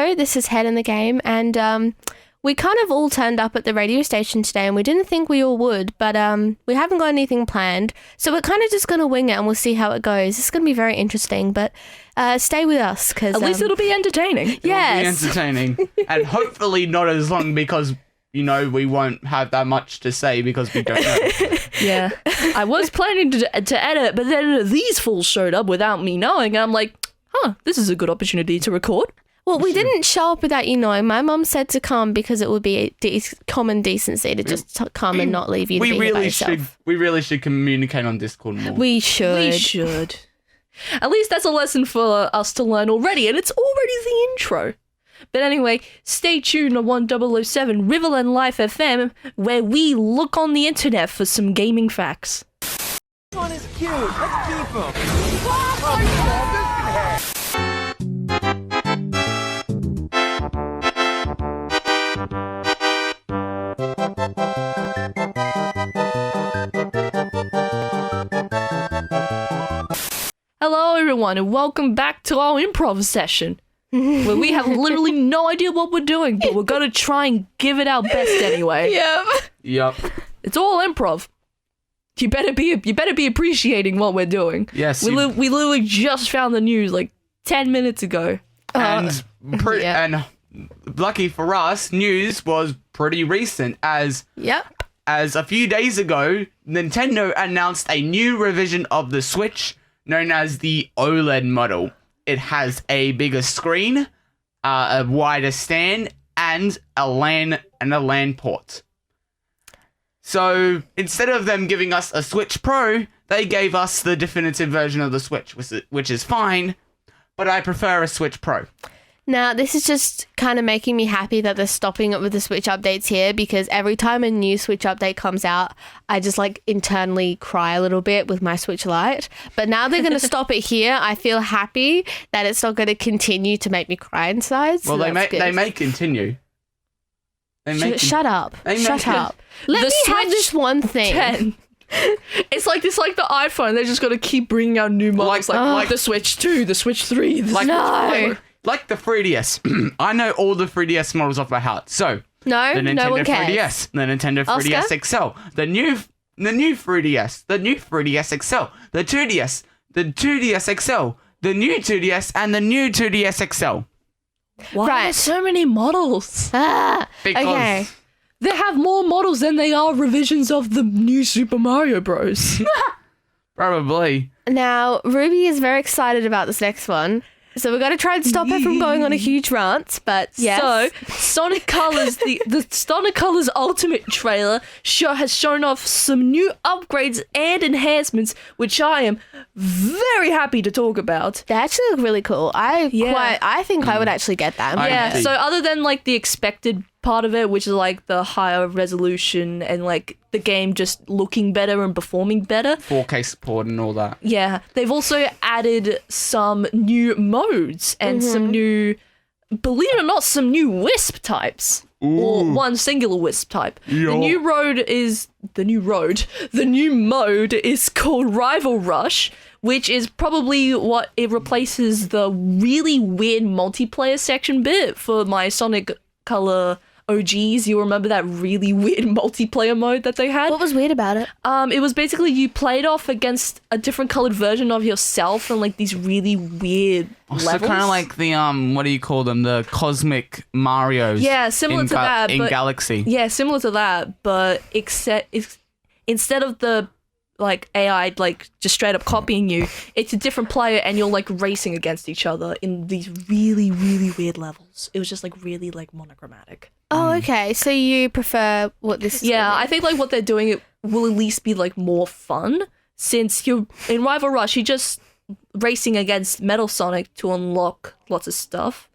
Hello, this is Head in the Game, and we kind of all turned up at the radio station today, and we didn't think we all would, but we haven't got anything planned, so we're kind of just going to wing it, and we'll see how it goes. It's going to be very interesting, but stay with us, because... At least it'll be entertaining. Yes. It'll be entertaining, and hopefully not as long, because, you know, we won't have that much to say, because we don't know. Yeah. I was planning to edit, but then these fools showed up without me knowing, and I'm like, this is a good opportunity to record. Well, we didn't show up without you knowing. My mum said to come because it would be common decency to just come and not leave you to be here by yourself. We really should communicate on Discord more. We should. At least that's a lesson for us to learn already, and it's already the intro. But anyway, stay tuned on 1007 Riverland Life FM, where we look on the internet for some gaming facts. This one is cute. Let's keep him. Oh, Hello everyone, and welcome back to our improv session, where we have literally no idea what we're doing, but we're gonna try and give it our best anyway. Yep. It's all improv. You better be appreciating what we're doing. Yes. We literally just found the news like 10 minutes ago. And lucky for us, news was pretty recent as a few days ago, Nintendo announced a new revision of the Switch known as the OLED model. It has a bigger screen, a wider stand, and a LAN port. So instead of them giving us a Switch Pro, they gave us the definitive version of the Switch, which is fine, but I prefer a Switch Pro. Now, this is just kind of making me happy that they're stopping it with the Switch updates here, because every time a new Switch update comes out, I just like internally cry a little bit with my Switch Lite. But now they're going to stop it here. I feel happy that it's not going to continue to make me cry inside. So well, they may continue. Shut up. Shut up. Let me have this one thing. 10. It's like the iPhone. They're just going to keep bringing out new models, like the Switch 2, the Switch 3. Like the 3DS. I know all the 3DS models off by heart. So, the Nintendo no one cares. 3DS, the Nintendo 3DS XL, the new 3DS, the new 3DS XL, the 2DS, the 2DS XL, the new 2DS, and the new 2DS XL. Why are there so many models? Because okay. They have more models than they are revisions of the new Super Mario Bros. Probably. Now, Ruby is very excited about this next one. So we're going to try and stop her from going on a huge rant, but yes. So, Sonic Colors, the Sonic Colors Ultimate trailer has shown off some new upgrades and enhancements, which I am very happy to talk about. They actually look really cool. I think I would actually get that. So other than like the expected part of it, which is like the higher resolution and like the game just looking better and performing better, 4K support and all that. Yeah, they've also added some new modes and some new, believe it or not, some new Wisp types. Ooh. Or one singular Wisp type. Yo. The new mode is called Rival Rush, which is probably what it replaces the really weird multiplayer section bit for my Sonic Color OGs. You remember that really weird multiplayer mode that they had? What was weird about it? It was basically you played off against a different colored version of yourself and like these really weird levels. So kind of like the what do you call them? The cosmic Marios. Yeah, similar to that in Galaxy. Yeah, similar to that, but instead of the like AI like just straight up copying you, it's a different player and you're like racing against each other in these really, really weird levels. It was just like really like monochromatic. Oh, okay. So you prefer what this is? Yeah, I think like what they're doing, it will at least be like more fun, since you're in Rival Rush, you're just racing against Metal Sonic to unlock lots of stuff.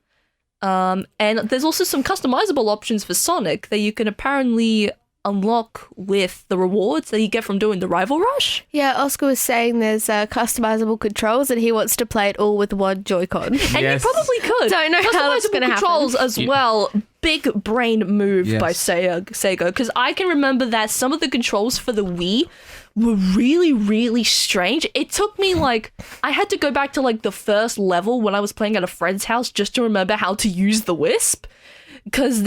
And there's also some customizable options for Sonic that you can apparently unlock with the rewards that you get from doing the Rival Rush. Yeah, Oscar was saying there's customizable controls and he wants to play it all with one Joy-Con. And you probably could. Don't know how that's going to happen. Controls as well. Big brain move by Sega, because I can remember that some of the controls for the Wii were really, really strange. It took me I had to go back to the first level when I was playing at a friend's house just to remember how to use the wisp, because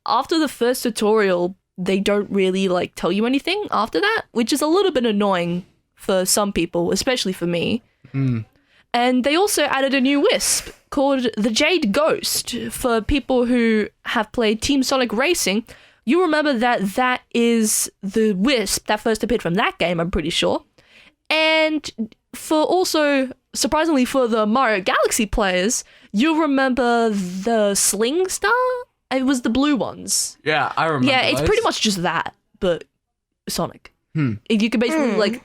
after the first tutorial they don't really tell you anything after that, which is a little bit annoying for some people, especially for me. And they also added a new wisp called the Jade Ghost. For people who have played Team Sonic Racing, you remember that is the wisp that first appeared from that game, I'm pretty sure. And surprisingly for the Mario Galaxy players, you'll remember the Sling Star? It was the blue ones. Yeah, I remember. Yeah, it's those. pretty much just that, but Sonic. You can basically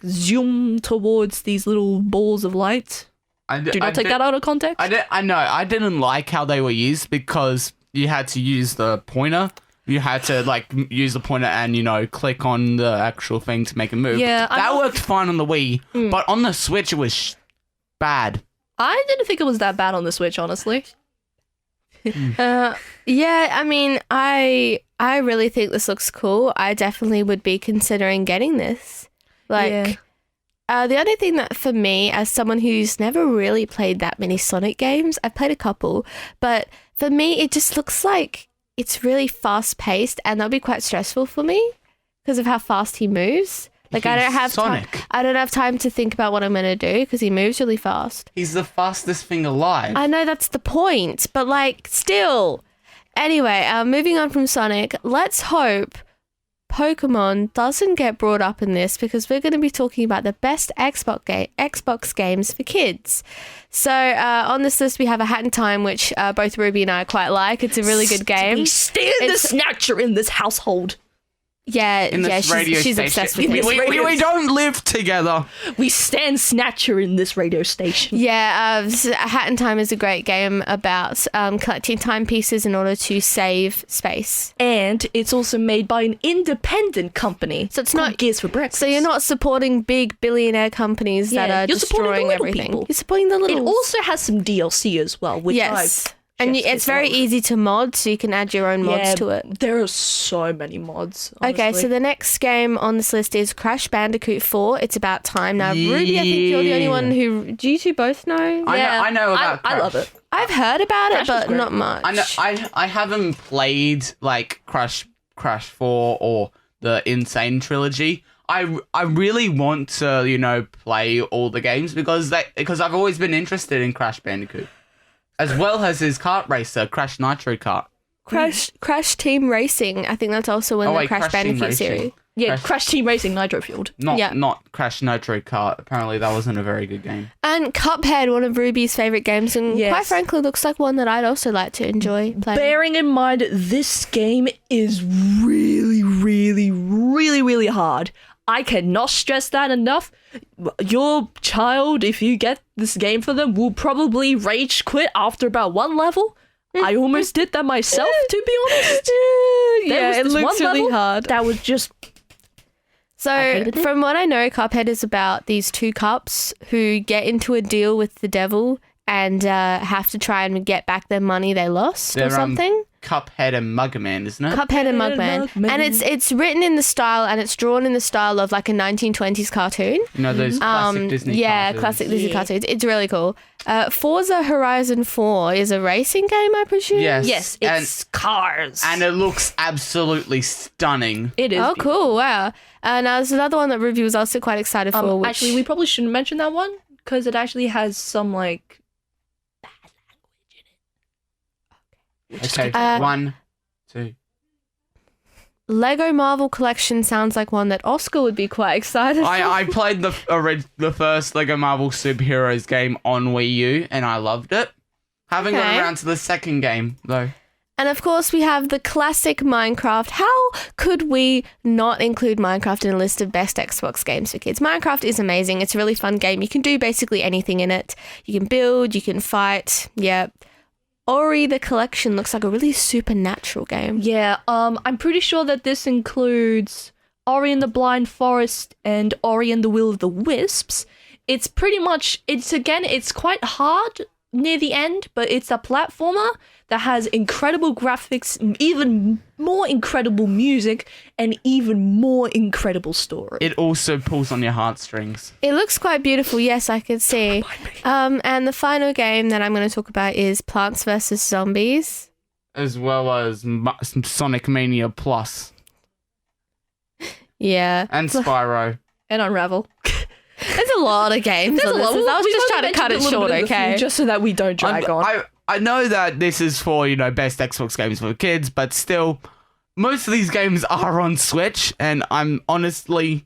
zoom towards these little balls of light. Do not take that out of context. I know. I didn't like how they were used because you had to use the pointer. You had to use the pointer and click on the actual thing to make it move. Yeah, that worked fine on the Wii, but on the Switch it was bad. I didn't think it was that bad on the Switch, honestly. Yeah, I mean, I really think this looks cool. I definitely would be considering getting this. The only thing that for me, as someone who's never really played that many Sonic games, I've played a couple, but for me, it just looks like it's really fast paced, and that'll be quite stressful for me because of how fast he moves. I don't have Sonic. I don't have time to think about what I'm gonna do because he moves really fast. He's the fastest thing alive. I know that's the point, but still. Anyway, moving on from Sonic, let's hope Pokemon doesn't get brought up in this because we're going to be talking about the best Xbox games for kids. So on this list we have A Hat in Time, which both Ruby and I quite like. It's a really good game. We stand the snatcher in this household. Yeah, she's obsessed with it. We don't live together. We stand snatcher in this radio station. Yeah, A Hat in Time is a great game about collecting timepieces in order to save space. And it's also made by an independent company. So it's not Gears for Breakfast. So you're not supporting big billionaire companies that are destroying everything. People. You're supporting the little. It also has some DLC as well, which and it's very easy to mod, so you can add your own mods to it. There are so many mods, honestly. Okay, so the next game on this list is Crash Bandicoot 4. It's about time. Now, Ruby, I think you're the only one who... Do you two both know? I know about Crash. I love it. I've heard about Crash it, but not much. I know. I haven't played, Crash 4 or the Insane Trilogy. I really want to, play all the games because I've always been interested in Crash Bandicoot. As well as his kart racer, Crash Nitro Kart. Crash Team Racing. I think that's also in the Crash Bandicoot series. Yeah, Crash Team Racing Nitro Fueled. Not Crash Nitro Kart. Apparently that wasn't a very good game. And Cuphead, one of Ruby's favourite games, and quite frankly looks like one that I'd also like to enjoy playing. Bearing in mind, this game is really, really, really, really hard. I cannot stress that enough. Your child, if you get this game for them, will probably rage quit after about one level. I almost did that myself, to be honest. It looks really hard. That was just... So, from what I know, Cuphead is about these two cups who get into a deal with the devil and have to try and get back their money they lost or something. Cuphead and Mugman, isn't it? Cuphead and Mugman. And it's written in the style and it's drawn in the style of a 1920s cartoon. Those classic Disney cartoons. Yeah, classic Disney cartoons. It's really cool. Forza Horizon 4 is a racing game, I presume? Yes, it's cars. And it looks absolutely stunning. It is. Oh, cool. Wow. Now there's another one that Ruby was also quite excited for. Actually, we probably shouldn't mention that one because it actually has some bad language in it. Okay, 1, 2. Lego Marvel Collection sounds like one that Oscar would be quite excited for. I played the first Lego Marvel Superheroes game on Wii U and I loved it. Haven't got around to the second game though. And of course we have the classic Minecraft. How could we not include Minecraft in a list of best Xbox games for kids? Minecraft is amazing. It's a really fun game. You can do basically anything in it. You can build, you can fight. Yeah. Ori the Collection looks like a really supernatural game. Yeah, I'm pretty sure that this includes Ori and the Blind Forest and Ori and the Will of the Wisps. It's pretty much, it's quite hard near the end, but it's a platformer that has incredible graphics, even more incredible music, and even more incredible story. It also pulls on your heartstrings. It looks quite beautiful, yes, I could see. And the final game that I'm going to talk about is Plants vs. Zombies. As well as Sonic Mania Plus. Yeah. And Spyro. And Unravel. There's a lot of games on this. I was just trying to cut it short, okay? Just so that we don't drag on. I know that this is for, best Xbox games for kids, but still, most of these games are on Switch, and I'm honestly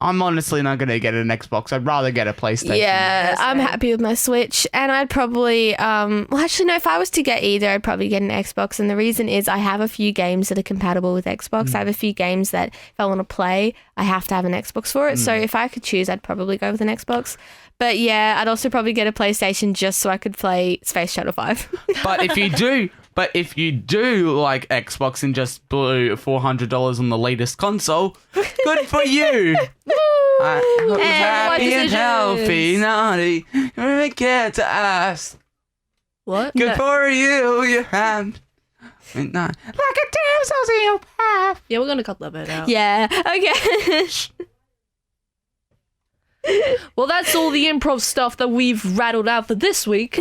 not going to get an Xbox. I'd rather get a PlayStation. Yeah, I'm happy with my Switch, and I'd probably, if I was to get either, I'd probably get an Xbox, and the reason is I have a few games that are compatible with Xbox. I have a few games that if I want to play, I have to have an Xbox for it, so if I could choose, I'd probably go with an Xbox. But yeah, I'd also probably get a PlayStation just so I could play Space Shuttle 5. But if you do like Xbox and just blew $400 on the latest console, good for you. Happy and healthy, naughty, you get to ask. What? Good for you, your hand. Like a damsel's in your path. Yeah, we're going to cut that bit out. Yeah, okay. Well, that's all the improv stuff that we've rattled out for this week.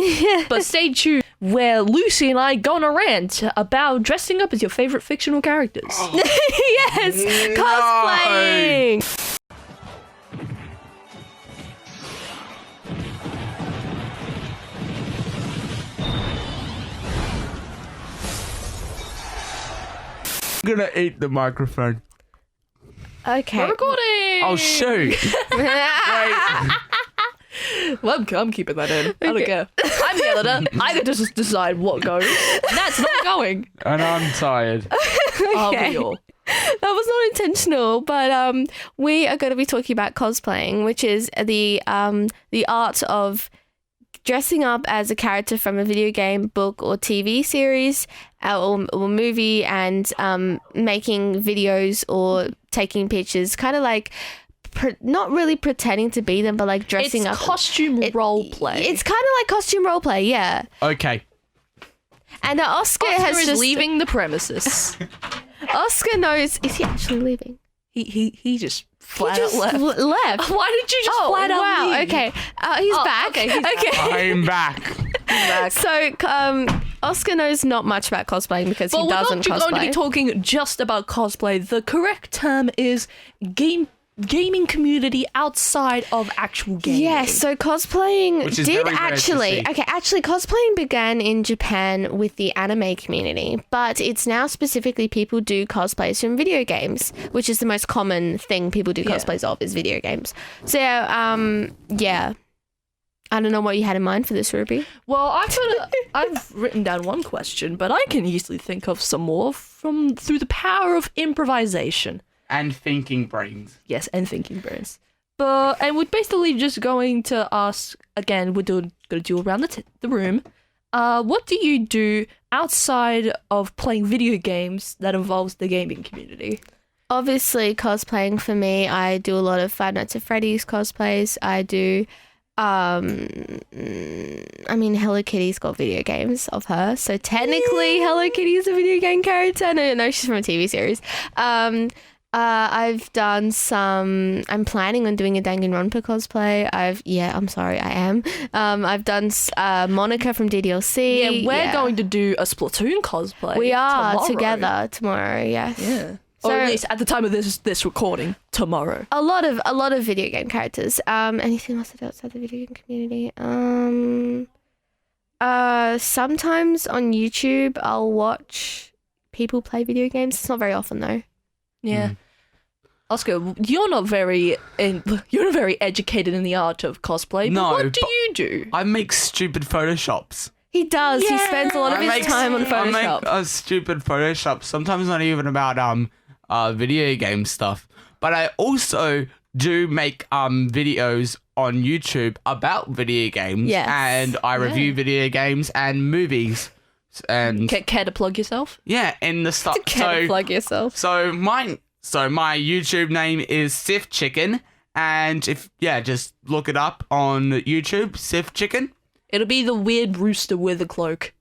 But stay tuned, where Lucy and I go on a rant about dressing up as your favorite fictional characters. Yes, cosplaying. I'm gonna eat the microphone. Okay. We're recording! Oh, shoot. Wait. Well, I'm keeping that in. I don't care. I'm the editor. I get to just decide what goes. That's not going. And I'm tired. Okay. That was not intentional, but we are going to be talking about cosplaying, which is the art of dressing up as a character from a video game, book, or TV series or movie, and making videos or taking pictures, kind of like not really pretending to be them, but like dressing up. It's costume role play. It's kind of like costume role play, yeah. Okay. And Oscar has just leaving the premises. Oscar knows. Is he actually leaving? He just flat He just out left. left. Why did you just flat out wow. leave? Okay. He's back. Okay, he's back. I'm back. So, Oscar knows not much about cosplaying because he doesn't cosplay. We're not going to be talking just about cosplay. The correct term is gaming community outside of actual gaming. Yes, so cosplaying Which is did very rare to see. actually cosplaying began in Japan with the anime community, but it's now specifically people do cosplays from video games, which is the most common thing people do cosplays of is video games. So yeah. I don't know what you had in mind for this, Ruby. Well, I've written down one question, but I can easily think of some more through the power of improvisation. And thinking brains. Yes, and thinking brains. And we're basically just going to ask, again, we're going to do around the room. What do you do outside of playing video games that involves the gaming community? Obviously, cosplaying for me, I do a lot of Five Nights at Freddy's cosplays. I do... Hello Kitty's got video games of her, so technically Hello Kitty is a video game character. No, she's from a TV series. I've done some. I'm planning on doing a Danganronpa cosplay. I'm sorry, I am. I've done Monica from DDLC. Yeah, we're going to do a Splatoon cosplay. We are together tomorrow. Yes. Yeah. So, or at least at the time of this recording, tomorrow. A lot of video game characters. Anything else outside the video game community? Sometimes on YouTube I'll watch people play video games. It's not very often though. Yeah. Oscar, you're not very educated in the art of cosplay. No, but what do you do? I make stupid photoshops. He does. Yeah. He spends a lot of his time on Photoshop. I make stupid Photoshop. Sometimes not even about video game stuff. But I also do make videos on YouTube about video games. Yes. And I review video games and movies. And Care to plug yourself? yeah, in the stuff. Can't plug yourself. So my YouTube name is Sif Chicken, and just look it up on YouTube, Sif Chicken, It'll be the weird rooster with a cloak.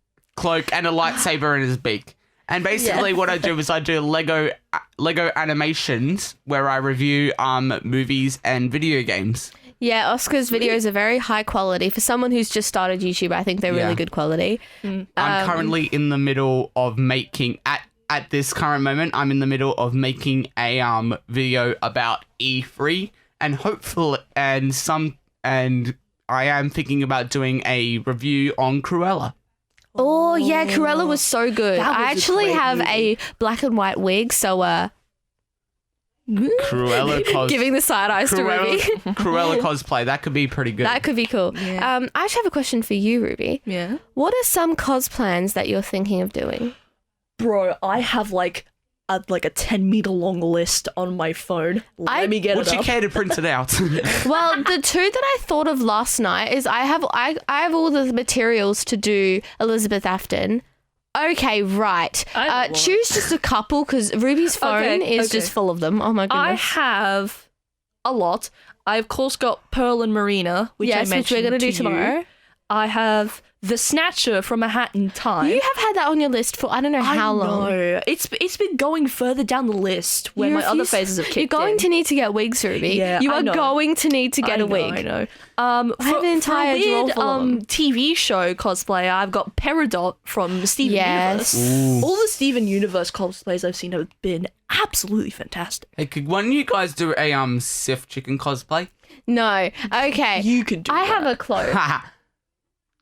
And a lightsaber in his beak. And basically what I do is I do Lego animations where I review movies and video games. Yeah, Oscar's videos are very high quality. For someone who's just started YouTube, I think they're really good quality. I'm currently in the middle of making, at this current moment, I'm in the middle of making a video about E3 and I am thinking about doing a review on Cruella. Oh, yeah, Cruella was so good. I actually have movie. a black and white wig, so Cruella giving the side eyes to Ruby. Cruella cosplay, that could be pretty good. That could be cool. Yeah. I actually have a question for you, Ruby. Yeah. What are some cos plans that you're thinking of doing? Bro, I have like a 10-meter long list on my phone. Let me get Would it you up. care to print it out? Well, the two that I thought of last night is I have all the materials to do Elizabeth Afton. Okay, right. Choose just a couple because Ruby's phone is just full of them. Oh my goodness. I have a lot. I of course got Pearl and Marina, which I mentioned which we're gonna do to tomorrow. you. I have the Snatcher from A Hat in Time. You have had that on your list for I don't know how long. No, it's been going further down the list where my other phases have kicked in. You're going to need to get wigs, Ruby. Yeah, you I are know. going to need to get a wig. I know. I have an entire for a drawer weird, full of them. TV show cosplay, I've got Peridot from Steven Yes. Universe. All the Steven Universe cosplays I've seen have been absolutely fantastic. Hey, could one of you guys do a Sif chicken cosplay? No. Okay. You can do I that. have a cloak.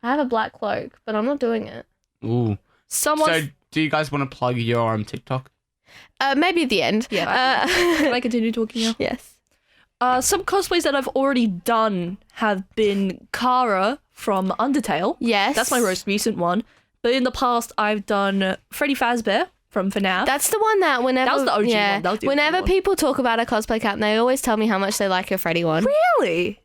I have a black cloak, but I'm not doing it. Ooh. Someone. So, do you guys want to plug your TikTok? Maybe at the end. Yeah. Can I continue talking now? Yes. Some cosplays that I've already done have been Kara from Undertale. Yes. That's my most recent one. But in the past, I've done Freddy Fazbear from FNAF. That's the one that whenever That was the OG one. That was the OG whenever one. people talk about a cosplay camp, they always tell me how much they like your Freddy one. Really?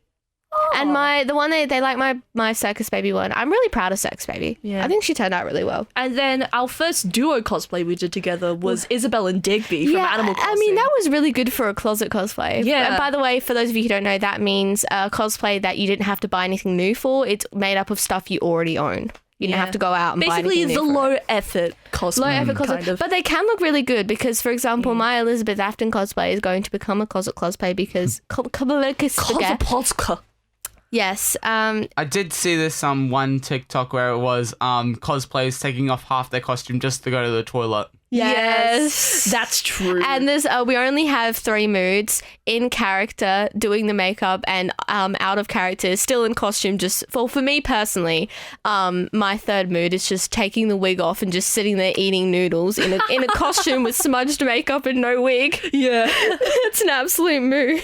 Oh. And the one they like my Circus Baby one. I'm really proud of Circus Baby. Yeah. I think she turned out really well. And then our first duo cosplay we did together was Isabelle and Digby from Animal Crossing. I mean, that was really good for a closet cosplay. Yeah. And by the way, for those of you who don't know, that means a cosplay that you didn't have to buy anything new for. It's made up of stuff you already own. You didn't have to go out and buy anything basically new the for it. low effort cosplay. Low effort cosplay. kind of. But they can look really good because, for example, my Elizabeth Afton cosplay is going to become a closet cosplay because Cosplay. yes. I did see this one TikTok where it was cosplayers taking off half their costume just to go to the toilet. Yes. That's true. And there's we only have 3 moods: in character, doing the makeup, and out of character, still in costume. Just for me personally, my third mood is just taking the wig off and just sitting there eating noodles in a costume with smudged makeup and no wig. yeah. It's an absolute mood.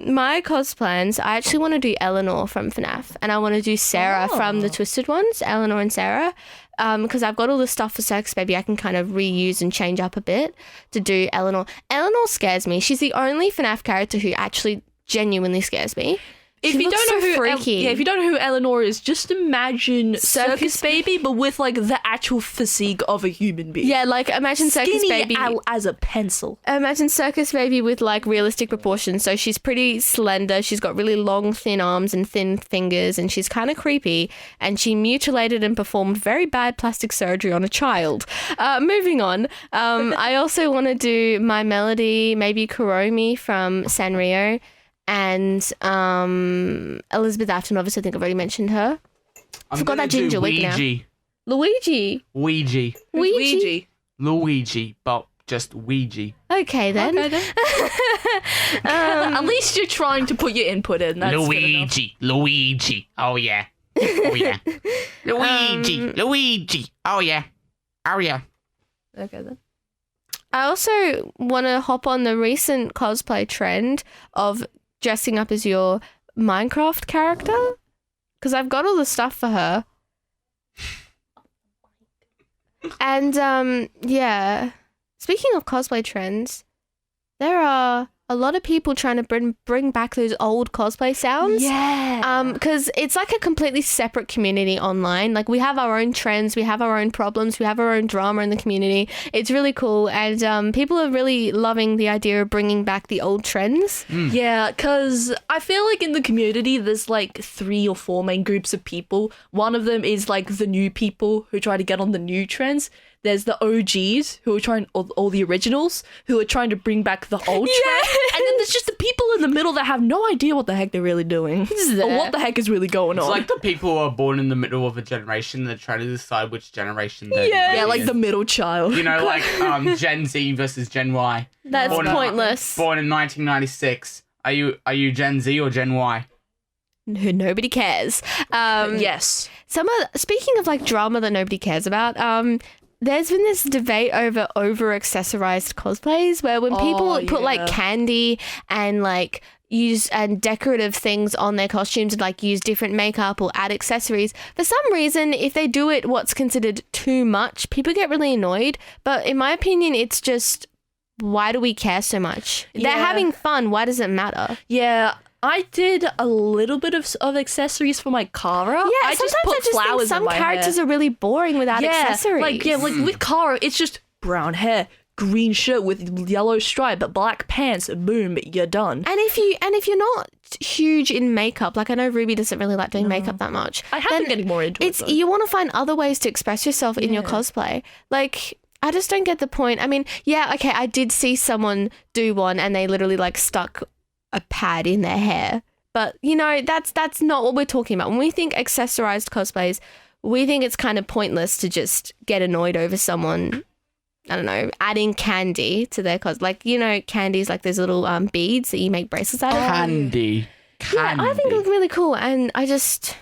My cos plans, I actually want to do Eleanor from FNAF, and I want to do Sarah from the Twisted Ones, Eleanor and Sarah, because I've got all the stuff for Sex Baby I can kind of reuse and change up a bit to do Eleanor. Eleanor scares me. She's the only FNAF character who actually genuinely scares me. If She you looks don't know so who freaky. if you don't know who Eleanor is, just imagine Circus Baby, but with like the actual physique of a human being. Yeah, like imagine Circus Skinny Baby. as a pencil. Imagine Circus Baby with like realistic proportions. So she's pretty slender. She's got really long, thin arms and thin fingers, and she's kind of creepy. And she mutilated and performed very bad plastic surgery on a child. Moving on. I also want to do My Melody, maybe Kuromi from Sanrio, and Elizabeth Afton. Obviously, I think I've already mentioned her. I'm Forgot gonna that ginger do wig now. Ouija. Luigi. Ouija. Luigi, but just Ouija. Okay then. At least you're trying to put your input in. That's good enough. Luigi. Oh yeah. Oh yeah. Luigi. Oh yeah. Oh yeah. Okay then. I also want to hop on the recent cosplay trend of dressing up as your Minecraft character, because I've got all the stuff for her. And yeah, speaking of cosplay trends, there are a lot of people trying to bring back those old cosplay sounds. Yeah. Because it's like a completely separate community online. Like we have our own trends, we have our own problems, we have our own drama in the community. It's really cool, and people are really loving the idea of bringing back the old trends. Yeah, because I feel like in the community there's like 3 or 4 main groups of people. One of them is like the new people who try to get on the new trends. There's the OGs who are trying, all the originals who are trying to bring back the old trend. And then there's just the people in the middle that have no idea what the heck they're really doing. Or what the heck is really going on. It's like the people who are born in the middle of a generation that try to decide which generation they're Yeah, in. like the middle child. You know, like Gen Z versus Gen Y. That's pointless. Born in 1996. Are you Gen Z or Gen Y? Nobody cares. Yes. Speaking of like drama that nobody cares about, there's been this debate over accessorized cosplays where when people put like candy and like use and decorative things on their costumes and like use different makeup or add accessories, for some reason if they do it what's considered too much, people get really annoyed. But in my opinion, it's just, why do we care so much? They're having fun, why does it matter? Yeah, I did a little bit of accessories for my Kara. Yeah, I just put flowers think some in my characters hair. are really boring without accessories. Like with Kara, it's just brown hair, green shirt with yellow stripe, black pants, boom, you're done. And if you're not huge in makeup, like I know Ruby doesn't really like doing makeup that much. I have been getting more into it. You want to find other ways to express yourself in your cosplay. Like, I just don't get the point. I mean, yeah, okay, I did see someone do one and they literally like stuck a pad in their hair. But, you know, that's not what we're talking about. When we think accessorized cosplays, we think it's kind of pointless to just get annoyed over someone, I don't know, adding candy to their cos. Like, you know, candy's like those little beads that you make bracelets out of. Candy. Yeah, I think it looked really cool. And it's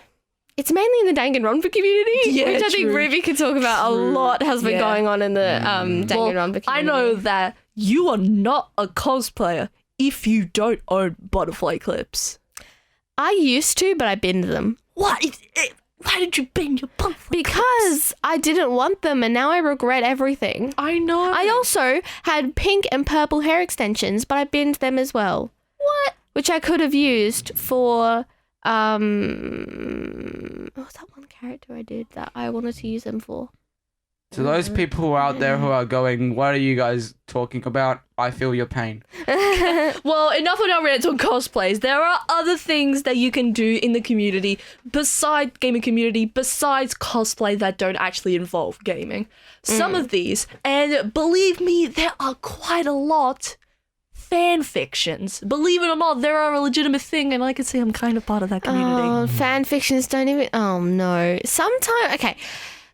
mainly in the Danganronpa community, which I think Ruby could talk about. A lot has been going on in the Danganronpa community. I know that you are not a cosplayer if you don't own butterfly clips. I used to, but I binned them. What? Why did you bin your butterfly Because I didn't want them and now I regret everything. I know. I also had pink and purple hair extensions, but I binned them as well. What? Which I could have used for what was that one character I did that I wanted to use them for? To those people out there who are going, what are you guys talking about? I feel your pain. Well, enough of our rants on cosplays. There are other things that you can do in the community besides gaming community, besides cosplay that don't actually involve gaming. Some of these, and believe me, there are quite a lot, fan fictions. Believe it or not, there are a legitimate thing, and I can say I'm kind of part of that community. Oh, fan fictions don't even... Oh, no.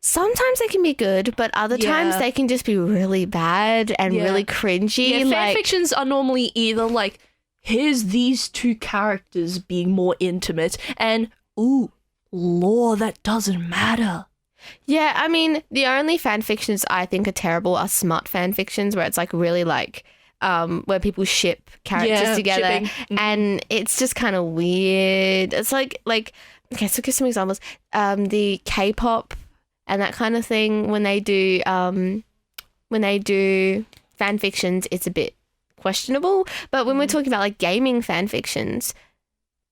Sometimes they can be good, but other times they can just be really bad and really cringy. Yeah, fan fictions are normally either like, here's these 2 characters being more intimate, and, ooh, lore that doesn't matter. Yeah, I mean, the only fan fictions I think are terrible are smut fan fictions, where it's like really like... where people ship characters together, shipping. And it's just kind of weird. It's like okay, so give some examples. The K-pop and that kind of thing, when they do fan fictions, it's a bit questionable. But when we're talking about like gaming fan fictions,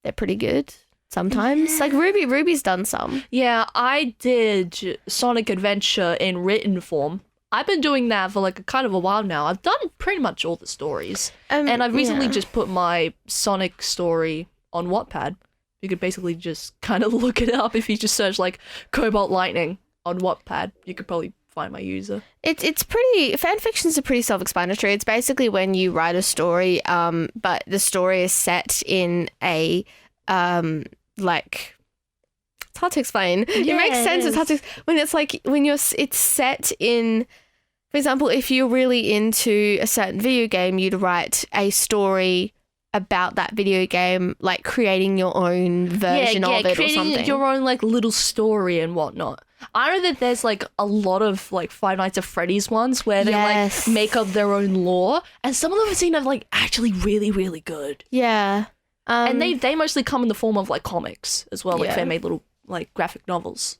they're pretty good sometimes. Like Ruby's done some. Yeah, I did Sonic Adventure in written form. I've been doing that for like a while now. I've done pretty much all the stories. And I've recently just put my Sonic story on Wattpad. You could basically just kind of look it up. If you just search like Cobalt Lightning on Wattpad, you could probably find my user. It's pretty... Fan fictions are pretty self-explanatory. It's basically when you write a story, but the story is set in a, like... It's hard to explain. Yeah, it makes sense. It's hard to... When it's like... It's set in... For example, if you're really into a certain video game, you'd write a story about that video game, like creating your own version of it or something. Creating your own like little story and whatnot. I know that there's like a lot of like Five Nights at Freddy's ones where they like make up their own lore, and some of them seem like actually really, really good. Yeah. And they mostly come in the form of like comics as well, like fan-made little like graphic novels.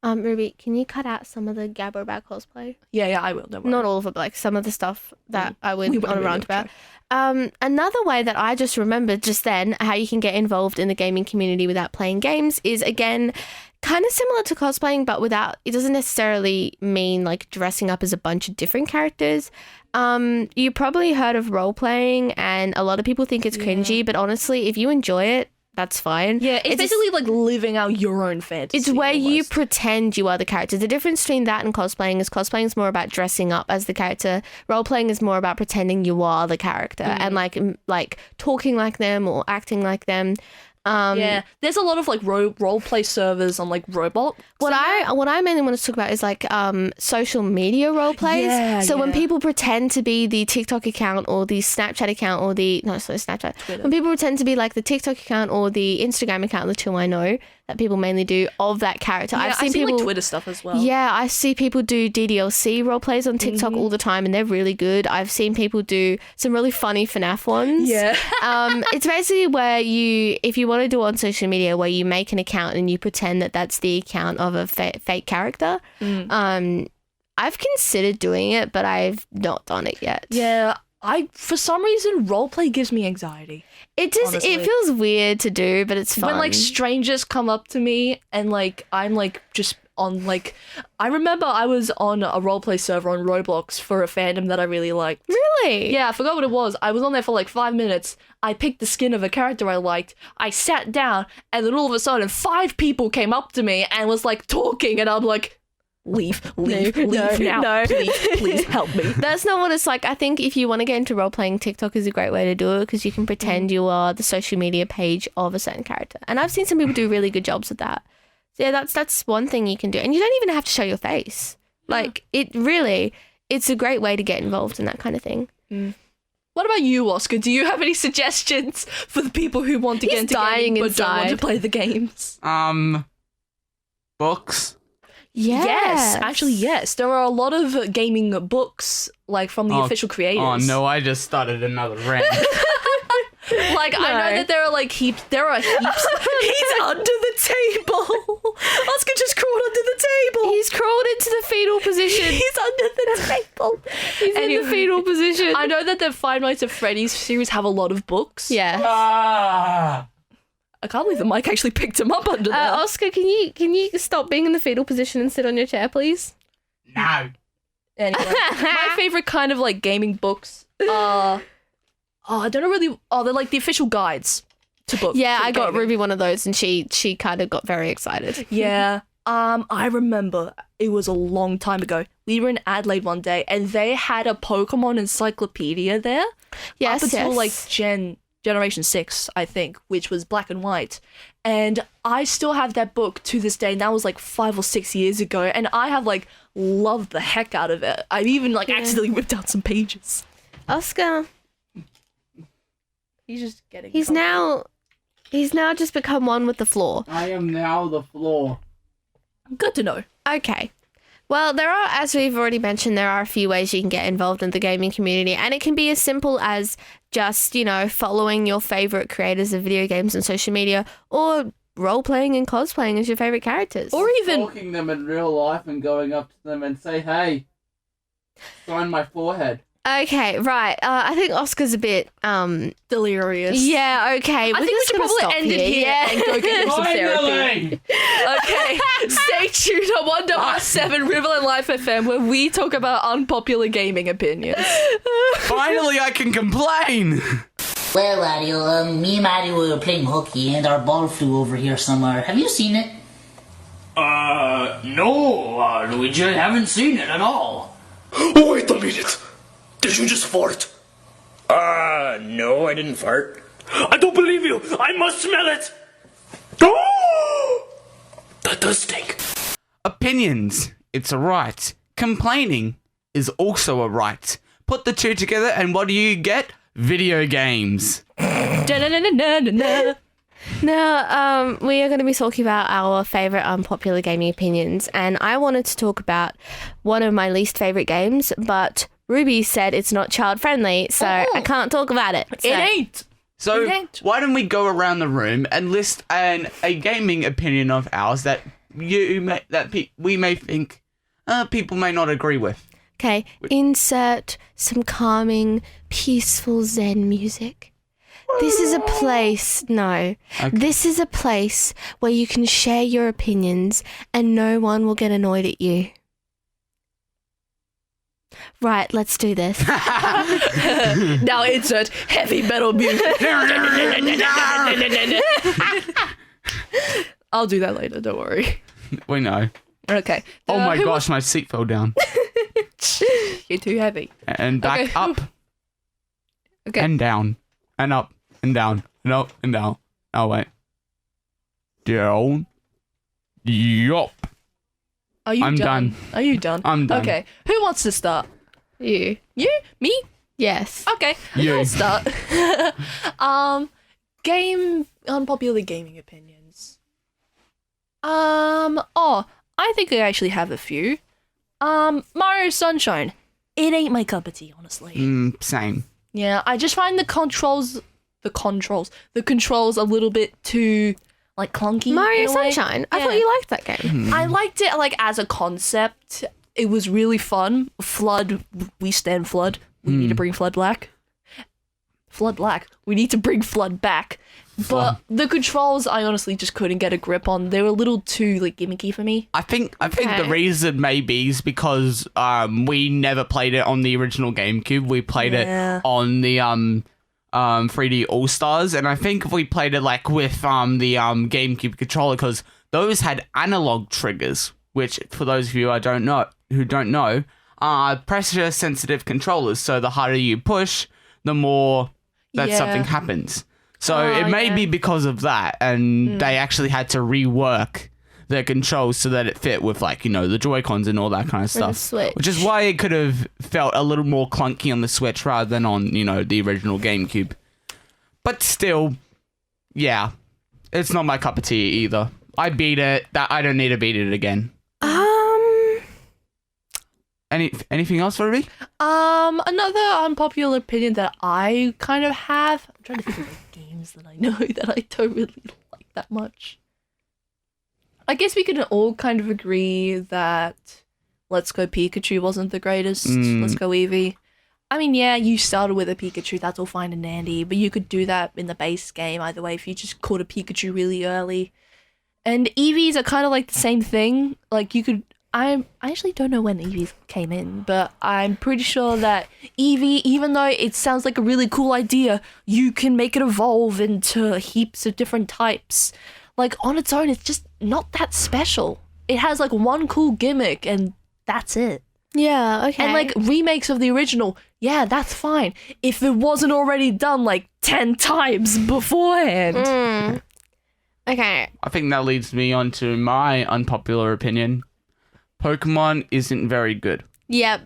Ruby, can you cut out some of the gabber about cosplay? Yeah, I will. Don't worry. Not all of it, but like some of the stuff that I went on a rant about. Okay. Another way that I just remembered just then how you can get involved in the gaming community without playing games is, again, kind of similar to cosplaying, but without, it doesn't necessarily mean like dressing up as a bunch of different characters. You probably heard of role playing, and a lot of people think it's cringy, but honestly, if you enjoy it, that's fine. Yeah, it's basically like living out your own fantasy. It's where you almost. pretend you are the character. The difference between that and cosplaying is more about dressing up as the character. Role playing is more about pretending you are the character and like talking like them or acting like them. Yeah, there's a lot of like role play servers on like Roblox. What I mainly want to talk about is like social media role plays. Yeah, so when yeah. people pretend to be the TikTok account or the Snapchat account or Snapchat. Twitter. When people pretend to be like the TikTok account or the Instagram account, the two I know that people mainly do of that character. Yeah, I've seen people people like Twitter stuff as well. Yeah, I see people do DDLC role plays on TikTok all the time, and they're really good. I've seen people do some really funny FNAF ones. Yeah. It's basically where if you want to do it on social media, where you make an account and you pretend that that's the account of a fake character. I've considered doing it, but I've not done it yet. Yeah, for some reason roleplay gives me anxiety. It feels weird to do, but it's fun. When like strangers come up to me and like I'm like just on like I remember I was on a roleplay server on Roblox for a fandom that I really liked. Really? Yeah, I forgot what it was. I was on there for like 5 minutes. I picked the skin of a character I liked. I sat down, and then all of a sudden 5 people came up to me and was like talking, and I'm like, leave now. Please help me. That's not what it's like. I think if you want to get into role playing, TikTok is a great way to do it because you can pretend you are the social media page of a certain character. And I've seen some people do really good jobs with that. So yeah, that's one thing you can do. And you don't even have to show your face. Like it's a great way to get involved in that kind of thing. What about you, Oscar? Do you have any suggestions for the people who want to get into gaming but don't want to play the games? Books. Yes. Actually, yes. There are a lot of gaming books, like from the official creators. Oh no, I just started another rant. Like, I know that there are heaps. He's under the table. Oscar just crawled under the table. He's crawled into the fetal position. He's under the table. He's in the fetal position. I know that the Five Nights at Freddy's series have a lot of books. Yeah. I can't believe the mic actually picked him up under there. Oscar, can you stop being in the fetal position and sit on your chair, please? No. Anyway, my favorite kind of like gaming books are... I don't know really... Oh, they're like the official guides to books. Yeah, to I got gaming. Ruby one of those and she kind of got very excited. Yeah. I remember it was a long time ago. We were in Adelaide one day and they had a Pokemon encyclopedia there. Yes, up until like Generation 6, I think, which was black and white. And I still have that book to this day, and that was like 5 or 6 years ago, and I have like loved the heck out of it. I've even like accidentally whipped out some pages. Oscar, He's just getting he's now just become one with the floor. I am now the floor. good to know. Okay. Well, there are, as we've already mentioned, there are a few ways you can get involved in the gaming community, and it can be as simple as just, following your favorite creators of video games on social media, or role-playing and cosplaying as your favorite characters. Or even Stalking them in real life and going up to them and say, hey, sign my forehead. Okay, right. I think Oscar's a bit, delirious. Yeah, okay. I think we should probably end it here and go get him some therapy. Okay, stay tuned on 107 Riverland Life FM, where we talk about unpopular gaming opinions. Finally, I can complain. Well, laddie, me and Maddie were playing hooky and our ball flew over here somewhere. Have you seen it? No, Luigi, I haven't seen it at all. Wait a minute! Did you just fart? No, I didn't fart. I don't believe you! I must smell it! Oh! That does stink. Opinions, it's a right. Complaining is also a right. Put the two together and what do you get? Video games. Now, we are going to be talking about our favourite unpopular gaming opinions, and I wanted to talk about one of my least favourite games, but Ruby said it's not child-friendly, so I can't talk about it. So. It ain't. So why don't we go around the room and list a gaming opinion of ours that we may think people may not agree with. Okay, insert some calming, peaceful Zen music. This is a place, no. Okay. This is a place where you can share your opinions and no one will get annoyed at you. Right, let's do this. Now insert heavy metal music. I'll do that later, don't worry. We know. Okay. Oh my gosh, my seat fell down. You're too heavy. And back up. Okay. And down. And up. And down. And up. And down. Oh, wait. Down. Yup. I'm done. Are you done? I'm done. Okay. Who wants to start? You. You? Me? Yes. Okay. You. I'll start. Unpopular gaming opinions. I think I actually have a few. Mario Sunshine. It ain't my cup of tea, honestly. Same. Yeah, I just find the controls a little bit too like clunky. Mario in a way. Sunshine. I thought you liked that game. I liked it like as a concept. It was really fun. Flood, we stand Flood. We need to bring Flood back. Flood Black. We need to bring Flood back. But the controls, I honestly just couldn't get a grip on. They were a little too like gimmicky for me. I think the reason maybe is because we never played it on the original GameCube. We played it on the 3D All Stars, and I think if we played it like with the GameCube controller, because those had analog triggers, which for those of you who don't know, are pressure sensitive controllers. So the harder you push, the more that something happens. So it may be because of that, and they actually had to rework their controls so that it fit with, like, you know, the Joy-Cons and all that kind of stuff. Switch. Which is why it could have felt a little more clunky on the Switch rather than on, you know, the original GameCube. But still, yeah, it's not my cup of tea either. I beat it. I don't need to beat it again. Anything else for me? Another unpopular opinion that I kind of have. I'm trying to think of the games that I know that I don't really like that much. I guess we can all kind of agree that Let's Go Pikachu wasn't the greatest. Let's Go Eevee. I mean, yeah, you started with a Pikachu, that's all fine and dandy, but you could do that in the base game either way if you just caught a Pikachu really early. And Eevees are kind of like the same thing. Like, you could... I actually don't know when Eevee came in, but I'm pretty sure that Eevee, even though it sounds like a really cool idea, you can make it evolve into heaps of different types. Like, on its own, it's just not that special. It has, like, one cool gimmick, and that's it. Yeah, okay. And, like, remakes of the original, yeah, that's fine. If it wasn't already done, like, 10 times beforehand. Okay. I think that leads me on to my unpopular opinion. Pokemon isn't very good. Yep,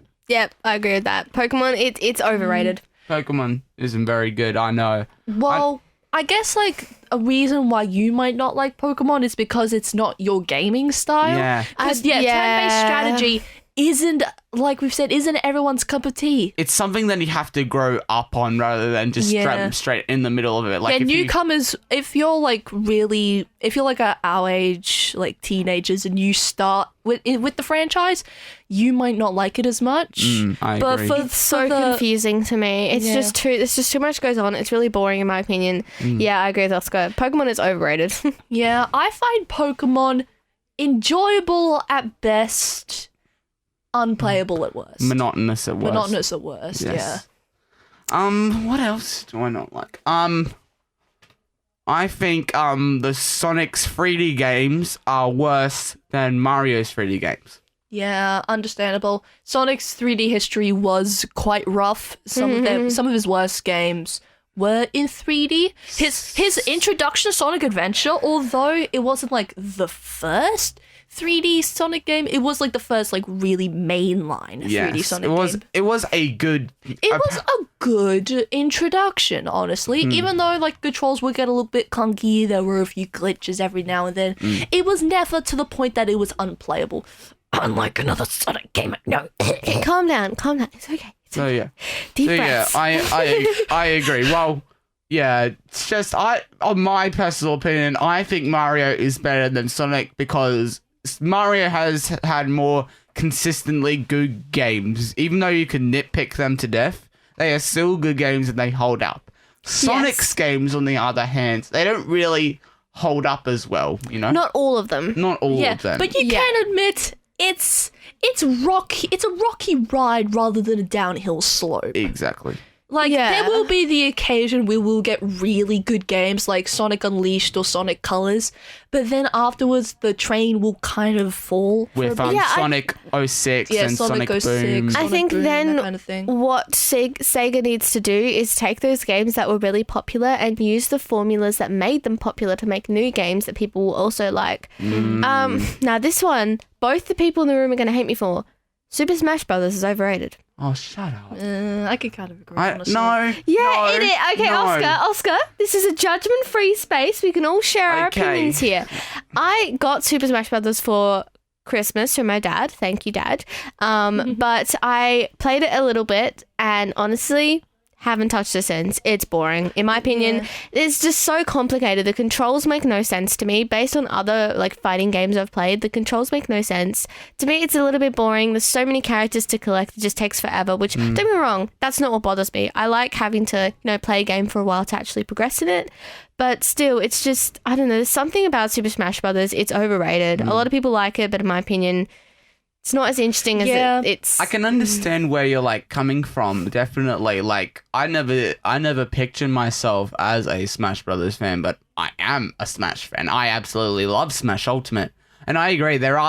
I agree with that. Pokemon, it's overrated. Pokemon isn't very good, I know. Well, I guess, like, a reason why you might not like Pokemon is because it's not your gaming style. Yeah. Because, turn-based strategy isn't, like we've said, isn't everyone's cup of tea. It's something that you have to grow up on rather than just straight in the middle of it. Like, yeah, newcomers, if you're like our age, like teenagers, and you start with the franchise, you might not like it as much. I agree. It's so confusing to me. It's just too much goes on. It's really boring in my opinion. Yeah, I agree with Oscar. Pokemon is overrated. Yeah, I find Pokemon enjoyable at best, unplayable at worst. Monotonous at worst. Yes. What else do I not like? I think the Sonic's 3D games are worse than Mario's 3D games. Yeah, understandable. Sonic's 3D history was quite rough. Some of his worst games were in 3D. His introduction to Sonic Adventure, although it wasn't like the first 3D Sonic game, it was like the first like really mainline 3D Sonic game. It was a good introduction, honestly. Even though like controls would get a little bit clunky, there were a few glitches every now and then. It was never to the point that it was unplayable. Unlike another Sonic game. No. Calm down. It's okay. So yeah. Deep breaths. I agree. Well, yeah, it's just on my personal opinion, I think Mario is better than Sonic because Mario has had more consistently good games. Even though you can nitpick them to death, they are still good games and they hold up. Sonic's games, on the other hand, they don't really hold up as well, you know? Not all of them. Not all of them. But you can admit it's rocky. It's a rocky ride rather than a downhill slope. Exactly. Like, there will be the occasion we will get really good games like Sonic Unleashed or Sonic Colors, but then afterwards the train will kind of fall. With Sonic 06 and Sonic Boom. Sonic I think Boom, then that kind of thing. what Sega needs to do is take those games that were really popular and use the formulas that made them popular to make new games that people will also like. Now this one, both the people in the room are going to hate me for. Super Smash Brothers is overrated. Oh, shut up. I could kind of agree, honestly. It is. Okay, Oscar, this is a judgment-free space. We can all share our opinions here. I got Super Smash Brothers for Christmas from my dad. Thank you, Dad. But I played it a little bit and honestly haven't touched it since. It's boring. In my opinion, it's just so complicated. The controls make no sense to me. Based on other like fighting games I've played, the controls make no sense. To me, it's a little bit boring. There's so many characters to collect. It just takes forever, which, don't get me wrong, that's not what bothers me. I like having to, play a game for a while to actually progress in it. But still, it's just, I don't know, there's something about Super Smash Brothers. It's overrated. A lot of people like it, but in my opinion, it's not as interesting as it's. I can understand where you're like coming from. Definitely, like I never pictured myself as a Smash Brothers fan, but I am a Smash fan. I absolutely love Smash Ultimate, and I agree. There is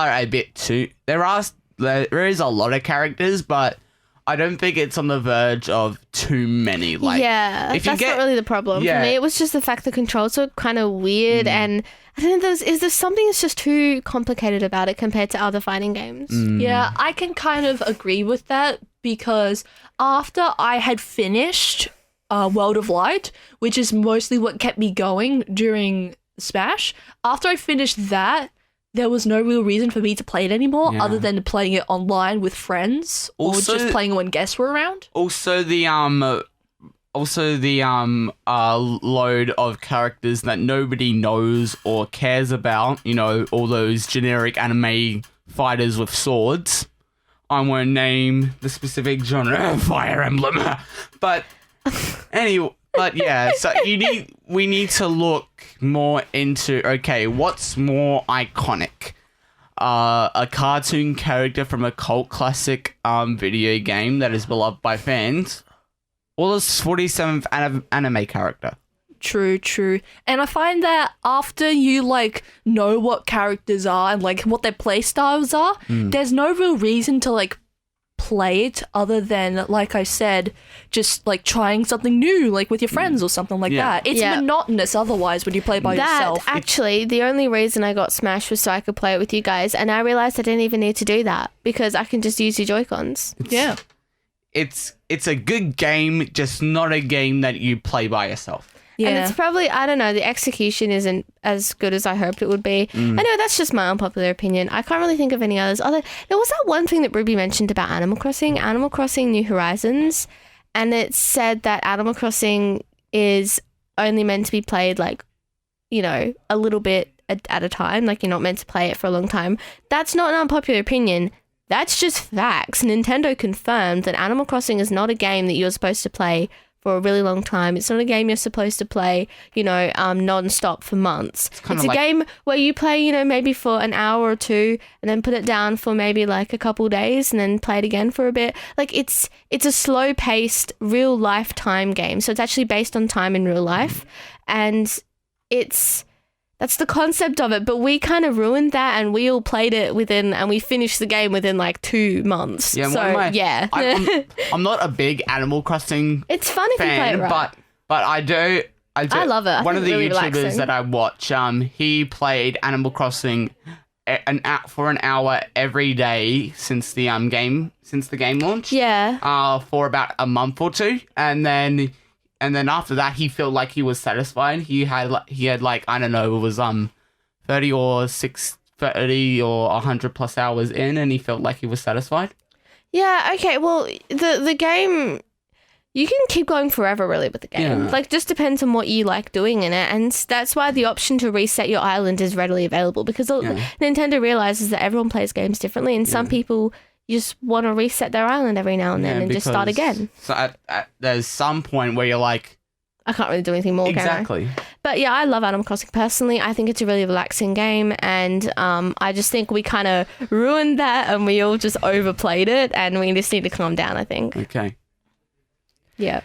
a lot of characters, but I don't think it's on the verge of too many. Like, that's not really the problem for me. It was just the fact the controls were kind of weird, and I don't know. Is there something that's just too complicated about it compared to other fighting games? Yeah, I can kind of agree with that because after I had finished World of Light, which is mostly what kept me going during Smash, after I finished that, there was no real reason for me to play it anymore other than playing it online with friends or just playing it when guests were around. Also the load of characters that nobody knows or cares about, all those generic anime fighters with swords. I won't name the specific genre, Fire Emblem. But anyway, so we need to look more into, what's more iconic? A cartoon character from a cult classic video game that is beloved by fans, or the 47th anime character. True. And I find that after you know what characters are and what their play styles are, there's no real reason to play it other than, like I said, just trying something new with your friends or something like that. It's monotonous otherwise when you play by yourself. Actually, the only reason I got Smash was so I could play it with you guys, and I realized I didn't even need to do that because I can just use your Joy-Cons. It's a good game, just not a game that you play by yourself. Yeah. And it's probably, I don't know, the execution isn't as good as I hoped it would be. I know that's just my unpopular opinion. I can't really think of any others. There was that one thing that Ruby mentioned about Animal Crossing New Horizons, and it said that Animal Crossing is only meant to be played a little bit at a time, you're not meant to play it for a long time. That's not an unpopular opinion. That's just facts. Nintendo confirmed that Animal Crossing is not a game that you're supposed to play for a really long time. It's not a game you're supposed to play, non-stop for months. It's a game where you play, maybe for an hour or two and then put it down for maybe a couple days and then play it again for a bit. It's a slow-paced, real lifetime game. So it's actually based on time in real life. And that's the concept of it, but we kind of ruined that, and we all played it and we finished the game within 2 months. Yeah, I'm not a big Animal Crossing It's fun if you play it right. But I do. I love it. One of the really YouTubers relaxing. that I watch, he played Animal Crossing for an hour every day since the game launch. Yeah. For about a month or two, and then after that, he felt like he was satisfied. He had I don't know, it was 30 or 100 plus hours in, and he felt like he was satisfied. Yeah. Okay. Well, the game, You can keep going forever, really, with the game. Yeah. Like, just depends on what you like doing in it. And that's why the option to reset your island is readily available, because Nintendo realizes that everyone plays games differently, and some people just want to reset their island every now and then and just start again. So there's some point where you're like, I can't really do anything more, exactly. can I? But yeah, I love Animal Crossing personally. I think it's a really relaxing game, and I just think we kind of ruined that, and we all just overplayed it, and we just need to calm down, I think. Okay. Yeah.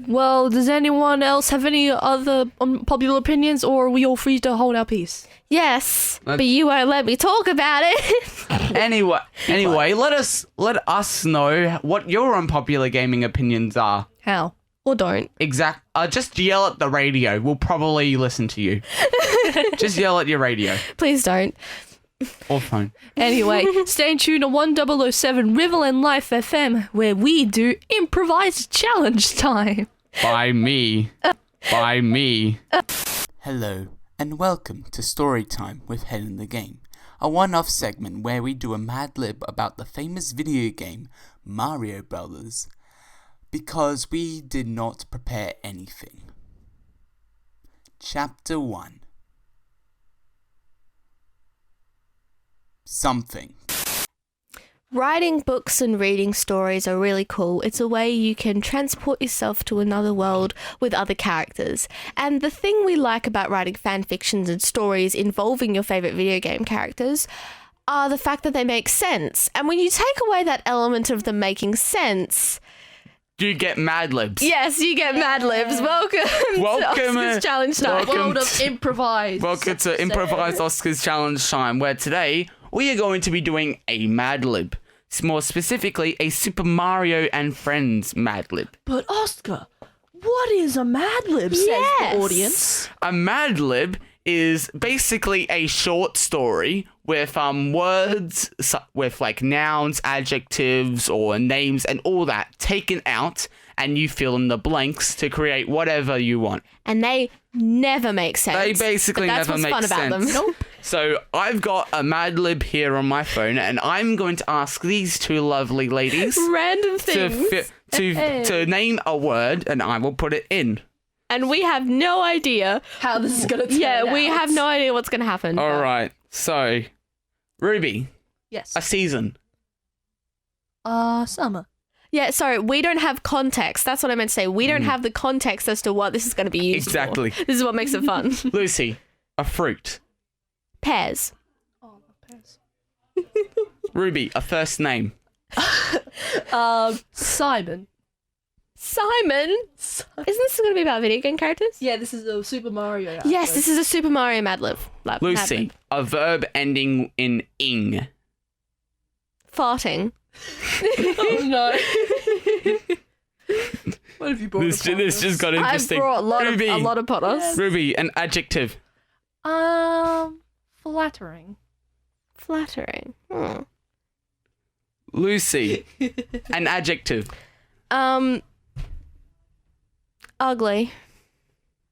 Well, does anyone else have any other unpopular opinions, or are we all free to hold our peace? Yes, but you won't let me talk about it. Anyway, let us know what your unpopular gaming opinions are. How? Or don't. Just yell at the radio. We'll probably listen to you. Just yell at your radio. Please don't. Or phone. Anyway, stay tuned to 1007 Riverland Life FM, where we do improvised challenge time. By me. Hello, and welcome to Storytime with Head in the Game, a one-off segment where we do a Mad Lib about the famous video game Mario Brothers, because we did not prepare anything. Chapter 1. Something. Writing books and reading stories are really cool. It's a way you can transport yourself to another world with other characters. And the thing we like about writing fan fictions and stories involving your favourite video game characters are the fact that they make sense. And when you take away that element of them making sense, you get Mad Libs. yes, you get Mad Libs. Welcome to Oscars Challenge Night. World of improvised. Welcome to Improvised Oscars Challenge Time, where today we are going to be doing a Mad Lib. More specifically, a Super Mario and Friends Mad Lib. But Oscar, what is a Mad Lib, says the audience? A Mad Lib is basically a short story with words with like nouns, adjectives, or names and all that taken out, and you fill in the blanks to create whatever you want. And they never make sense. They basically but that's never what's make fun about sense. them. Nope. So I've got a Mad Lib here on my phone, and I'm going to ask these two lovely ladies Random things. to name a word, and I will put it in. And we have no idea How this is going to turn out. we have no idea what's going to happen. All right. So, Ruby, Yes. a season. Summer. Yeah, sorry, we don't have context. That's what I meant to say. We don't have the context as to what this is going to be used Exactly. for. This is what makes it fun. Lucy, a fruit. Pears. Oh, pants. Ruby, a first name. Simon. Simon? Isn't this going to be about video game characters? Yeah, this is a Super Mario. Yes, this is a Super Mario Mad Lib. Lucy, a verb ending in ing. Farting. Oh no. What have you brought? This just got interesting. I brought a Ruby, lot of potters. Ruby, an adjective. Flattering. Flattering. Lucy, an adjective. Ugly.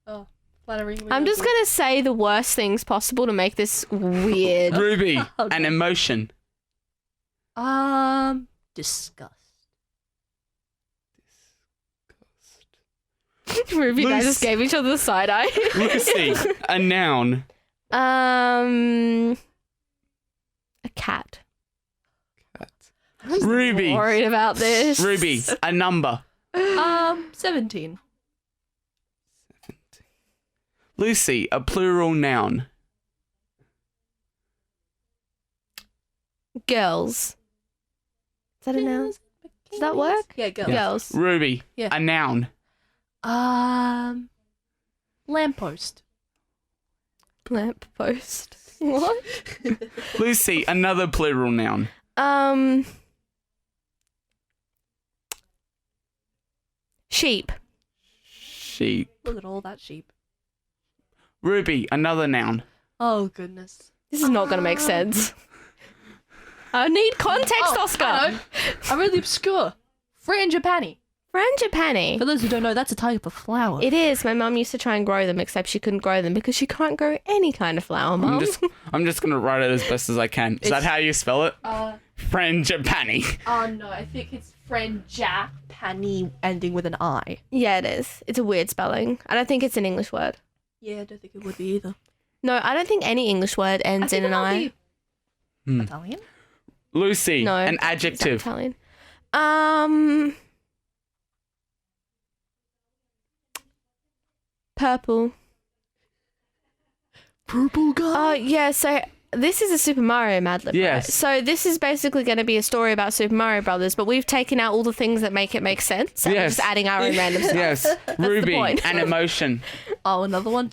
Oh, flattering. I'm just going to say the worst things possible to make this weird. Ruby, an emotion. Disgust. Ruby and I just gave each other the side eye. Lucy, a noun. A cat. Ruby, Worried about this. Ruby, a number. 17. Lucy, a plural noun. Girls. Is that a noun? Does that work? Yeah, girls. Girls. Ruby, Yeah. a noun. Lamppost. Lamp post. What? Lucy, another plural noun. Sheep. Sheep. Look at all that sheep. Ruby, another noun. Oh, goodness. This is not going to make sense. I need context, Oscar. I know. I'm really obscure. Frangipani. Frangipani. For those who don't know, that's a type of flower. It is. My mum used to try and grow them, except she couldn't grow them because she can't grow any kind of flower, Mum. I'm just gonna write it as best as I can. Is that how you spell it? Frangipani. Oh no, I think it's Frangipani ending with an I. Yeah, it is. It's a weird spelling. I don't think it's an English word. Yeah, I don't think it would be either. No, I don't think any English word ends in an I. Italian? Lucy, No, an it's not adjective. Italian. Purple. Purple guy? Yeah, so this is a Super Mario Mad Lib, Yes. right? So this is basically going to be a story about Super Mario Brothers, but we've taken out all the things that make it make sense. And we're Yes. just adding our own random stuff. Yes. Ruby, point. an emotion. Oh, another one.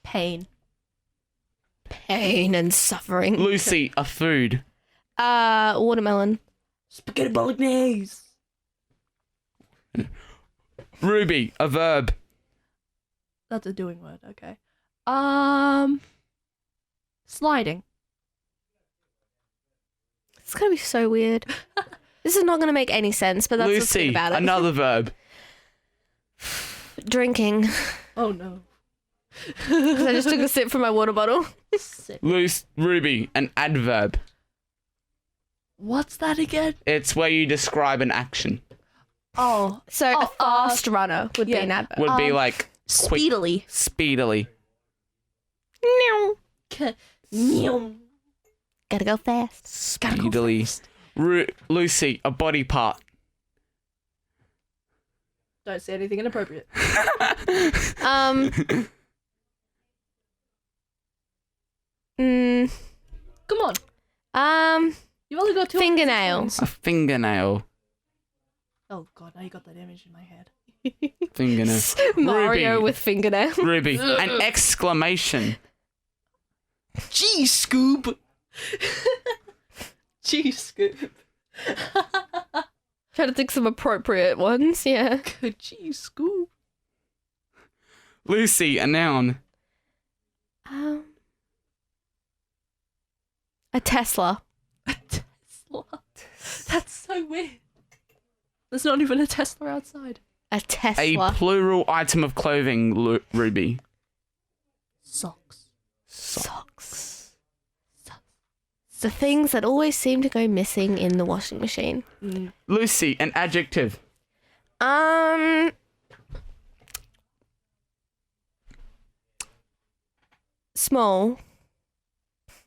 Pain. Pain and suffering. Lucy, a food. Watermelon. Spaghetti bolognese. Ruby, a verb. That's a doing word, okay. Sliding. It's going to be so weird. This is not going to make any sense, but that's what's good Lucy, about it. another verb. Drinking. Oh no. 'Cause I just took a sip from my water bottle. Sick. Ruby, an adverb. What's that again? It's where you describe an action. Oh, So a fast runner would be yeah. an adverb. Would be like quick, speedily. speedily. Meow. Neom. Gotta go fast. Speedily. Lucy, a body part. Don't say anything inappropriate. Come on. You've only got two Fingernails. A fingernail. Oh god, now you got that image in my head. Fingernail. Mario Ruby. with fingernails. Ruby, an exclamation. Gee, Scoob. Gee, Scoob. Try to think some appropriate ones, yeah. Gee, Scoob. Lucy, a noun. A Tesla. A Tesla. That's so weird. There's not even a Tesla outside. A A Tesla. plural item of clothing, Ruby. Socks. Socks. The things that always seem to go missing in the washing machine. Lucy, an adjective. Small.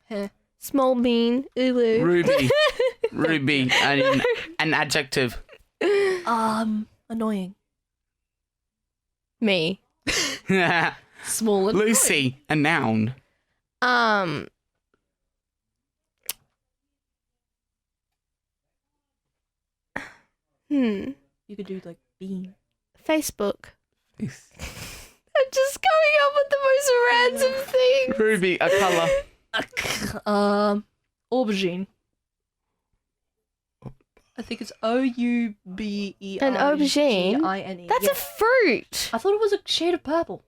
Heh. Small bean. Ulu. Ruby. Ruby, an adjective. Annoying. Me. Small and Lucy, a noun. You could do like bean. Facebook. I'm just coming up with the most random thing. Ruby, a colour. Aubergine. I think it's O-U-B-E-R-G-I-N-E. An aubergine? That's a fruit. I thought it was a shade of purple.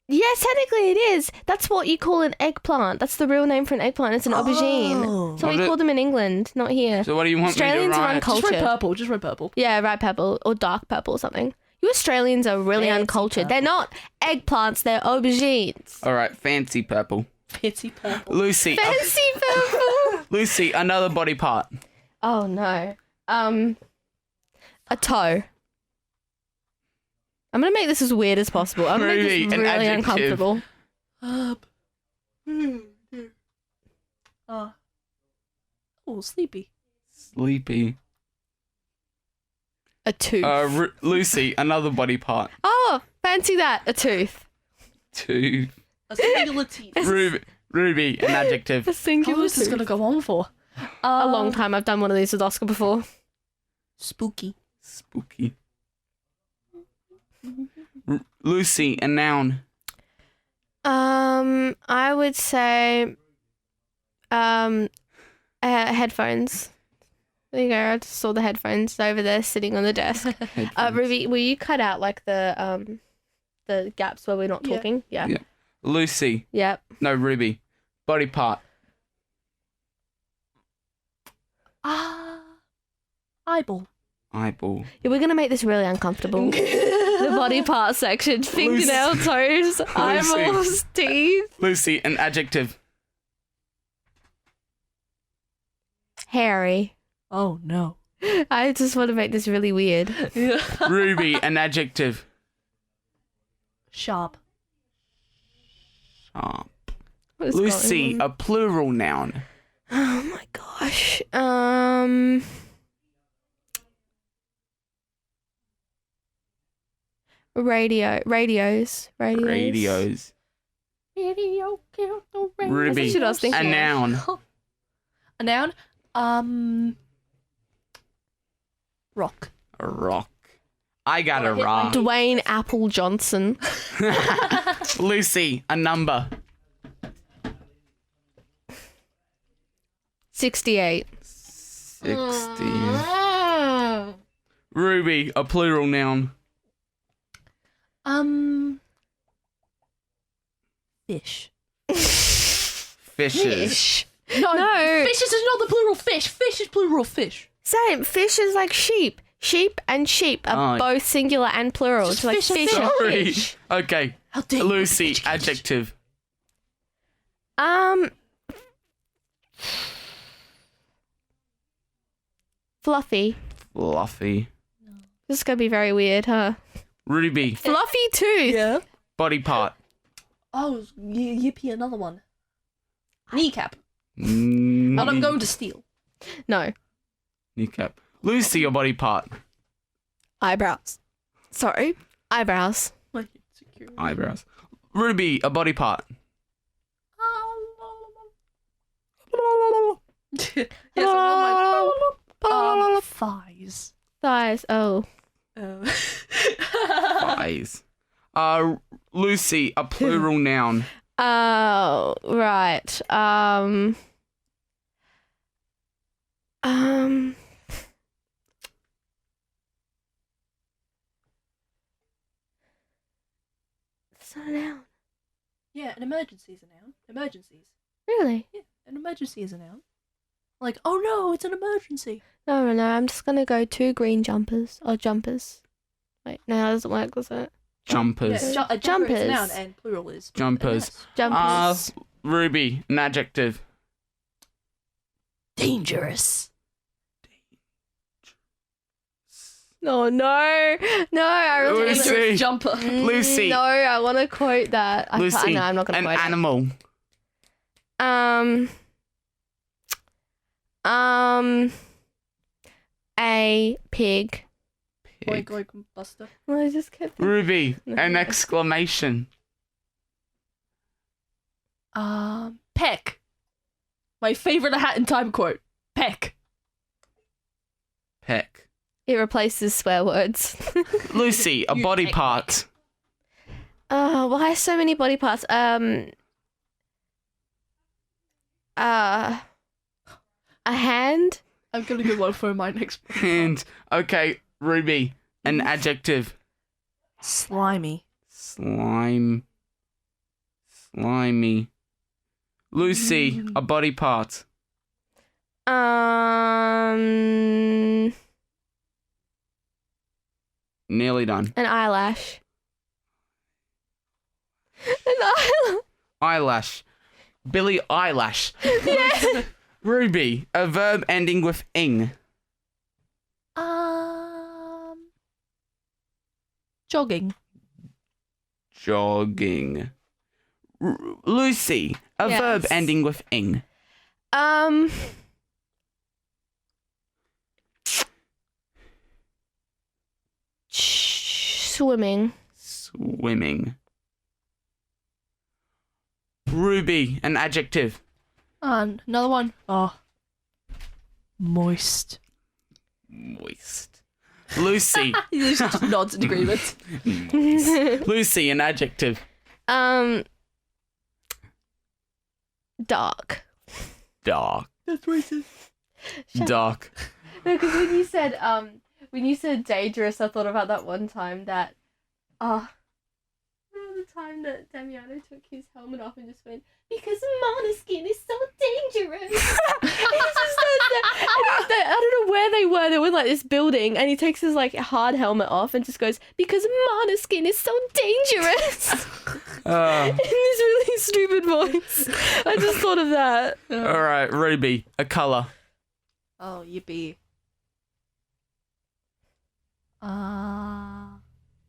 Yes, technically it is. That's what you call an eggplant. That's the real name for an eggplant. It's an aubergine. That's what we What call them in England, not here. So what do you want Australians me to are write? uncultured. Just write purple. Just write purple. Yeah, right purple or dark purple or something. You Australians are really Fancy uncultured. purple. They're not eggplants, they're aubergines. All right, fancy purple. Fancy purple. Lucy, Fancy purple. Lucy, another body part. Oh no. A toe. I'm gonna make this as weird as possible. I'm gonna make Ruby, this an really adjective. uncomfortable. Oh, sleepy. Sleepy. A tooth. Lucy, another body part. Oh, fancy that. A tooth. Two. A singular teeth. Ruby, an adjective. A How singular long is this tooth. gonna go on for? A long time. I've done one of these with Oscar before. Spooky. Spooky. Lucy, a noun. I would say, headphones. There you go. I just saw the headphones over there sitting on the desk. Ruby, will you cut out like the gaps where we're not Yeah. talking? Yeah. Yeah. Lucy. Yep. No, Ruby. Body part. Eyeball. Eyeball. Yeah, we're gonna make this really uncomfortable. The body part section: fingernail, toes, eyeballs, teeth. Lucy, an adjective. Hairy. Oh no. I just want to make this really weird. Ruby, an adjective. Sharp. Sharp. What is Lucy, going on? a plural noun. Oh my gosh. Radios. Radio killed the radio. Ruby, That's what I was a thinking. noun. A noun? Rock. A rock. I got a rock. Dwayne Apple Johnson. Lucy, a number. 68. 60. Ruby, a plural noun. Fish. Fishes. No. Fishes is not the plural fish. Fish is plural fish. Same. Fish is like sheep. Sheep and sheep are Oh. both singular and plural. It's like fish are fish and Sorry. fish. Okay. How dare you? Lucy, adjective. Fluffy. Fluffy. This is gonna be very weird, huh? Ruby, Fluffy tooth. Yeah. body part. Oh, yippee, another one. Kneecap. Mm, And I'm going to steal. No. Kneecap. Lucy, your body part. Eyebrows. Sorry. Eyebrows. Eyebrows. Ruby, a body part. Yes, I want my thighs. Thighs. Oh. Thighs. Lucy, a plural noun. Oh, right. It's not a noun. Yeah, an emergency is a noun. Emergencies. Really? Yeah, an emergency is a noun. Like, oh no, it's an emergency. No, I'm just gonna go 2 green jumpers or jumpers. Wait, no, that doesn't work, does it? Jumpers. Yeah, a jumper is a noun Jumpers. and plural is Jumpers. Jumpers. Ruby, an adjective. dangerous. Oh no, I really Lucy. Dangerous jumper. Lucy. No, I want to quote that. Lucy, No, I'm not gonna an quote animal. it. A pig. Oink oink buster. Well, I just kept. Ruby, an exclamation. Peck. My favorite Hat in Time quote. Peck. Peck. It replaces swear words. Lucy, a You body peck part. Why so many body parts? A hand. I'm gonna go one for my next one. And, okay, Ruby, an adjective. Slimy. Slimy. Lucy, a body part. Nearly done. An eyelash. An eyelash. Eyelash. Billy Eyelash. Yeah. Ruby, a verb ending with ing. Jogging. Jogging. Lucy, a Yes. verb ending with ing. Swimming. Swimming. Ruby, an adjective. Another one. Oh. Moist. Moist. Lucy. He just nods in agreement. Lucy, an adjective. Dark. Dark. That's racist. Dark. No, because when you said dangerous, I thought about that one time that, remember the time that Damiano took his helmet off and just went, because Måneskin is so dangerous. He just does that. And I don't know where they were. They were in like this building, and he takes his like hard helmet off and just goes, because Måneskin is so dangerous. In this really stupid voice. I just thought of that. All right, Ruby, a color. Oh, yippee.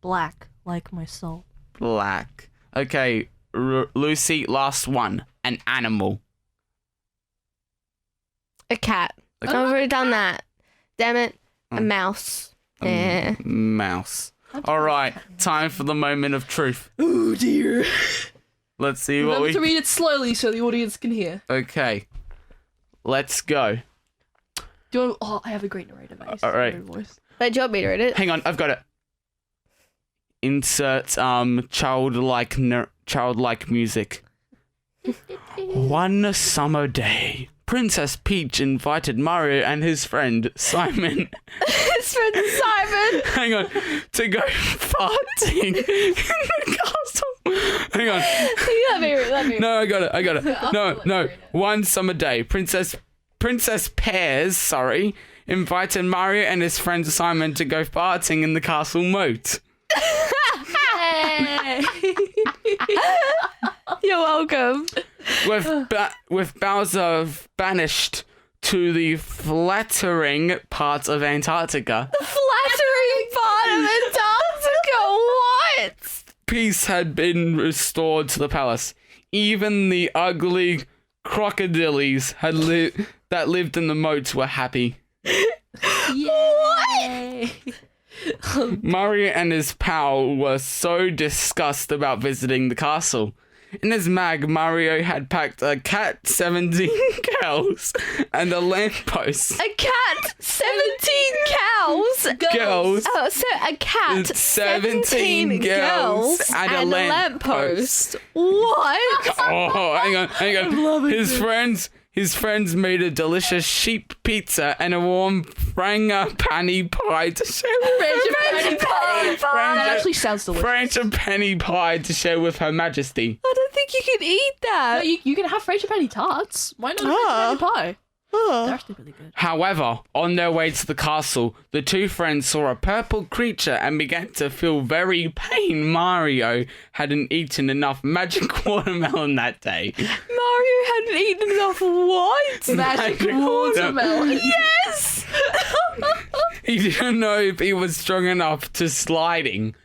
Black, like my soul. Black. Okay, Lucy, last one. An animal. A cat. I've already done that. Damn it. A mouse. Yeah. Mouse. All right, time for the moment of truth. Oh dear. Let's see what Remember we... to read it slowly so the audience can hear. Okay. Let's go. Do you want... Oh, I have a great narrator voice. All right. Voice. Wait, do you want me to read it? Hang on, I've got it. Insert childlike music. One summer day, Princess Peach invited Mario and his friend Simon. His friend Simon. Hang on, to go farting in the castle. Hang on. Let me. No, I got it. No. One summer day, Princess Pears, invited Mario and his friend Simon to go farting in the castle moat. You're welcome. With Bowser banished to the flattering parts of Antarctica. The flattering part of Antarctica. What? Peace had been restored to the palace. Even the ugly crocodiles that lived in the moats were happy. Yay! Mario and his pal were so disgusted about visiting the castle. In his mag, Mario had packed a cat, 17 cows, and a lamppost. A cat, 17 cows. Girls. Oh, so a cat, 17 girls, and a lamppost. What? Oh, hang on. His friends made a delicious sheep pizza and a warm frangipani pie to share with That actually sounds delicious. frangipani pie to share with Her Majesty. I don't think you can eat that. No, you can have frangipani tarts. Why not frangipani pie? They're actually really good. However, on their way to the castle, the two friends saw a purple creature and began to feel very pain. Mario hadn't eaten enough magic watermelon that day. Mario hadn't eaten enough what? Magic watermelon. Yes! He didn't know if he was strong enough to sliding.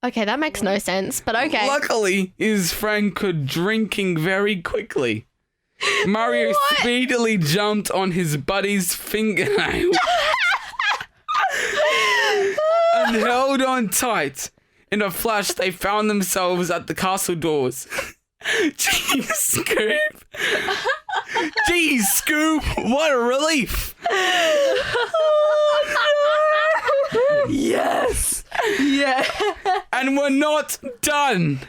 Okay, that makes no sense, but okay. Luckily, his friend could drinking very quickly. Mario speedily jumped on his buddy's fingernail and held on tight. In a flash, they found themselves at the castle doors. Jeez, Scoop! Jeez, Scoop! What a relief! Oh, no. Yes! Yeah! And we're not done!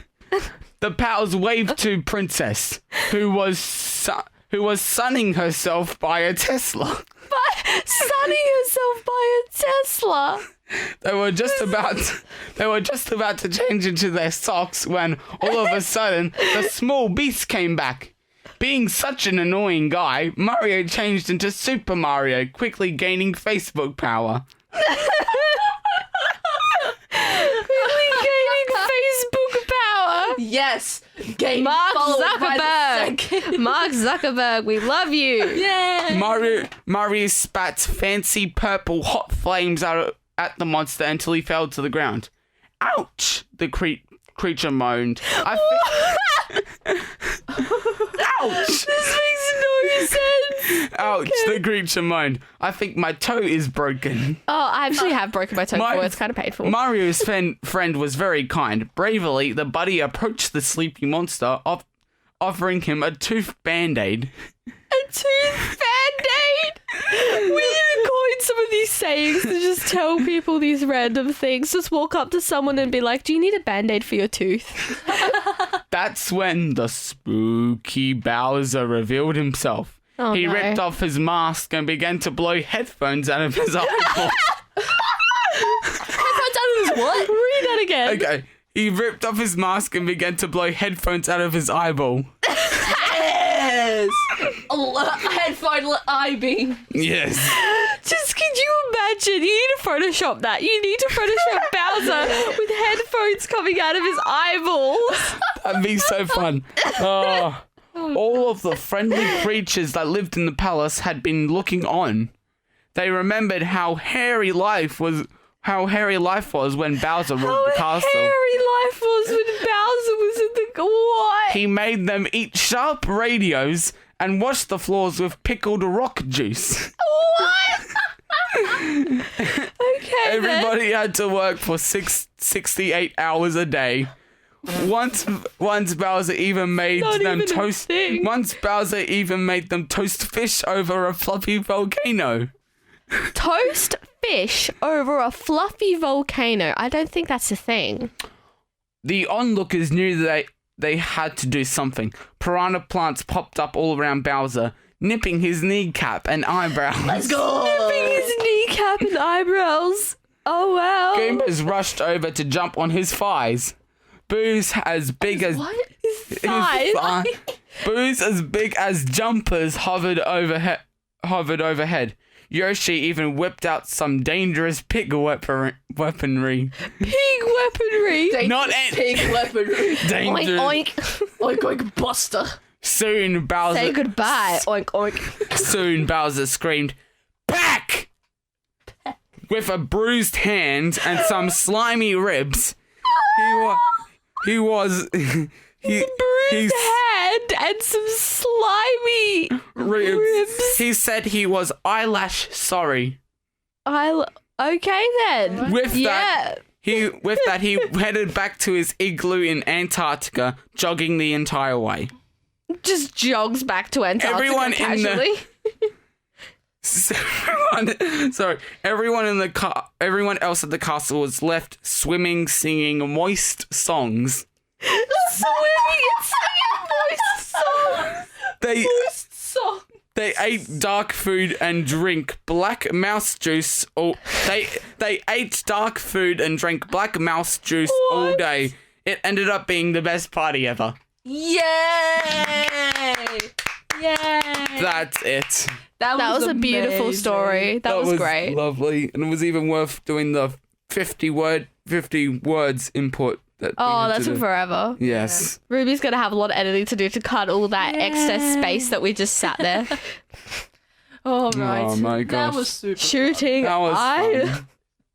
The pals waved to Princess, who was sunning herself by a Tesla. Sunning herself by a Tesla. They were just about to change into their socks when all of a sudden the small beast came back. Being such an annoying guy, Mario changed into Super Mario, quickly gaining Facebook power. Yes! Game Mark followed by the Zuckerberg. Mark Zuckerberg, we love you. Yeah! Mario spat fancy purple hot flames out at the monster until he fell to the ground. Ouch! The creature moaned. Ouch! This makes no sense. Ouch! The creature moaned. I think my toe is broken. Oh, I actually have broken my toe before. It's kind of painful. Mario's friend was very kind. Bravely, the buddy approached the sleepy monster, offering him a tooth band-aid. A tooth band-aid? We need to coin some of these sayings to just tell people these random things. Just walk up to someone and be like, do you need a band-aid for your tooth? That's when the spooky Bowser revealed himself. Oh, he no. ripped off his mask and began to blow headphones out of his eyeball. Headphones out of his what? Read that again. Okay. He ripped off his mask and began to blow headphones out of his eyeball. Yes! Headphone eye beam. Yes. Just could you imagine? You need to Photoshop that. You need to Photoshop Bowser with headphones coming out of his eyeballs. That'd be so fun. Oh, All of the friendly creatures that lived in the palace had been looking on. They remembered how hairy life was when Bowser ruled the castle. Hairy life was when Bowser was in the what? He made them eat sharp radios and wash the floors with pickled rock juice. What? Okay. Everybody had to work for 68 hours a day. Once Bowser even made them toast. Once Bowser even made them toast fish over a fluffy volcano. Toast fish over a fluffy volcano. I don't think that's a thing. The onlookers knew that they had to do something. Piranha plants popped up all around Bowser, nipping his kneecap and eyebrows. Let's go. Nipping his kneecap and eyebrows. Oh wow. Goombas rushed over to jump on his thighs. Boos as big as what? His thighs. Boos as big as jumpers hovered overhead. Yoshi even whipped out some dangerous pig weaponry. Pig weaponry. Not pig weaponry. Dangerous. Oink oink. Oink oink buster. Soon Bowser. Say goodbye. Oink oink. Soon Bowser screamed, "Back!" With a bruised hand and some slimy ribs. He was bruised head and some slimy ribs. He said he was eyelash sorry. Okay then. With that, he headed back to his igloo in Antarctica, jogging the entire way. Just jogs back to Antarctica casually. Everyone else at the castle was left swimming, singing moist songs. Swimming and singing moist songs. They ate dark food and drink black mouse juice. They ate dark food and drank black mouse juice all day. It ended up being the best party ever. Yay! That's it. That was a beautiful story. That was great. Lovely. And it was even worth doing the 50 words input. That took forever. Yes. Yeah. Ruby's going to have a lot of editing to do to cut all that excess space that we just sat there. All right. Oh my gosh. That was super Shooting That was fun.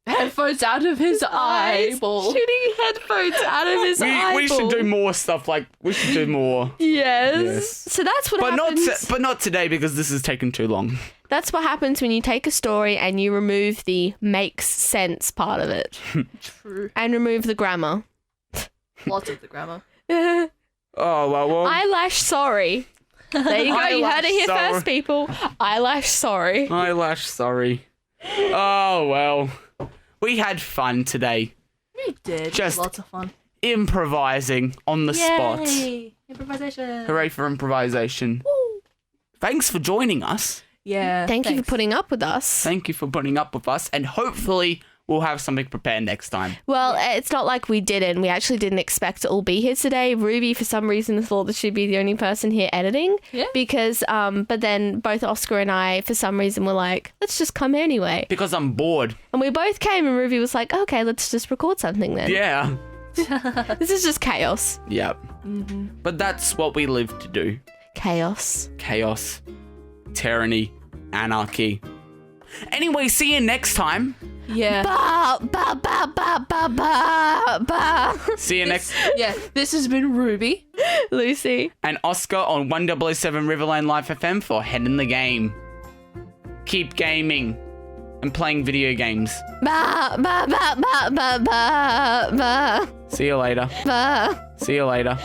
headphones out of his eyeball. Shooting headphones out of his eyeball. We should do more stuff. We should do more. Yes. So that's what happens. But not today because this is taking too long. That's what happens when you take a story and you remove the makes sense part of it. True. And remove the grammar. Lots of the grammar. Oh, well. Eyelash sorry. There you go. You heard it here first, people. Eyelash sorry. Eyelash sorry. Oh, well. We had fun today. We did. Just lots of fun. Improvising on the spot. Improvisation. Hooray for improvisation. Woo. Thanks for joining us. Yeah. Thank you for putting up with us. Thank you for putting up with us. And hopefully we'll have something prepared next time. Well, it's not like we didn't. We actually didn't expect to all be here today. Ruby, for some reason, thought that she'd be the only person here editing. Yeah. Because, but then both Oscar and I, for some reason, were like, let's just come anyway. Because I'm bored. And we both came and Ruby was like, okay, let's just record something then. Yeah. This is just chaos. Yep. Mm-hmm. But that's what we live to do. Chaos. Chaos. Tyranny. Anarchy. Anyway, see you next time. Yeah. See you next. Yeah. This has been Ruby, Lucy, and Oscar on 1007 Riverland Life FM for Head in the Game. Keep gaming and playing video games. See you later. See you later.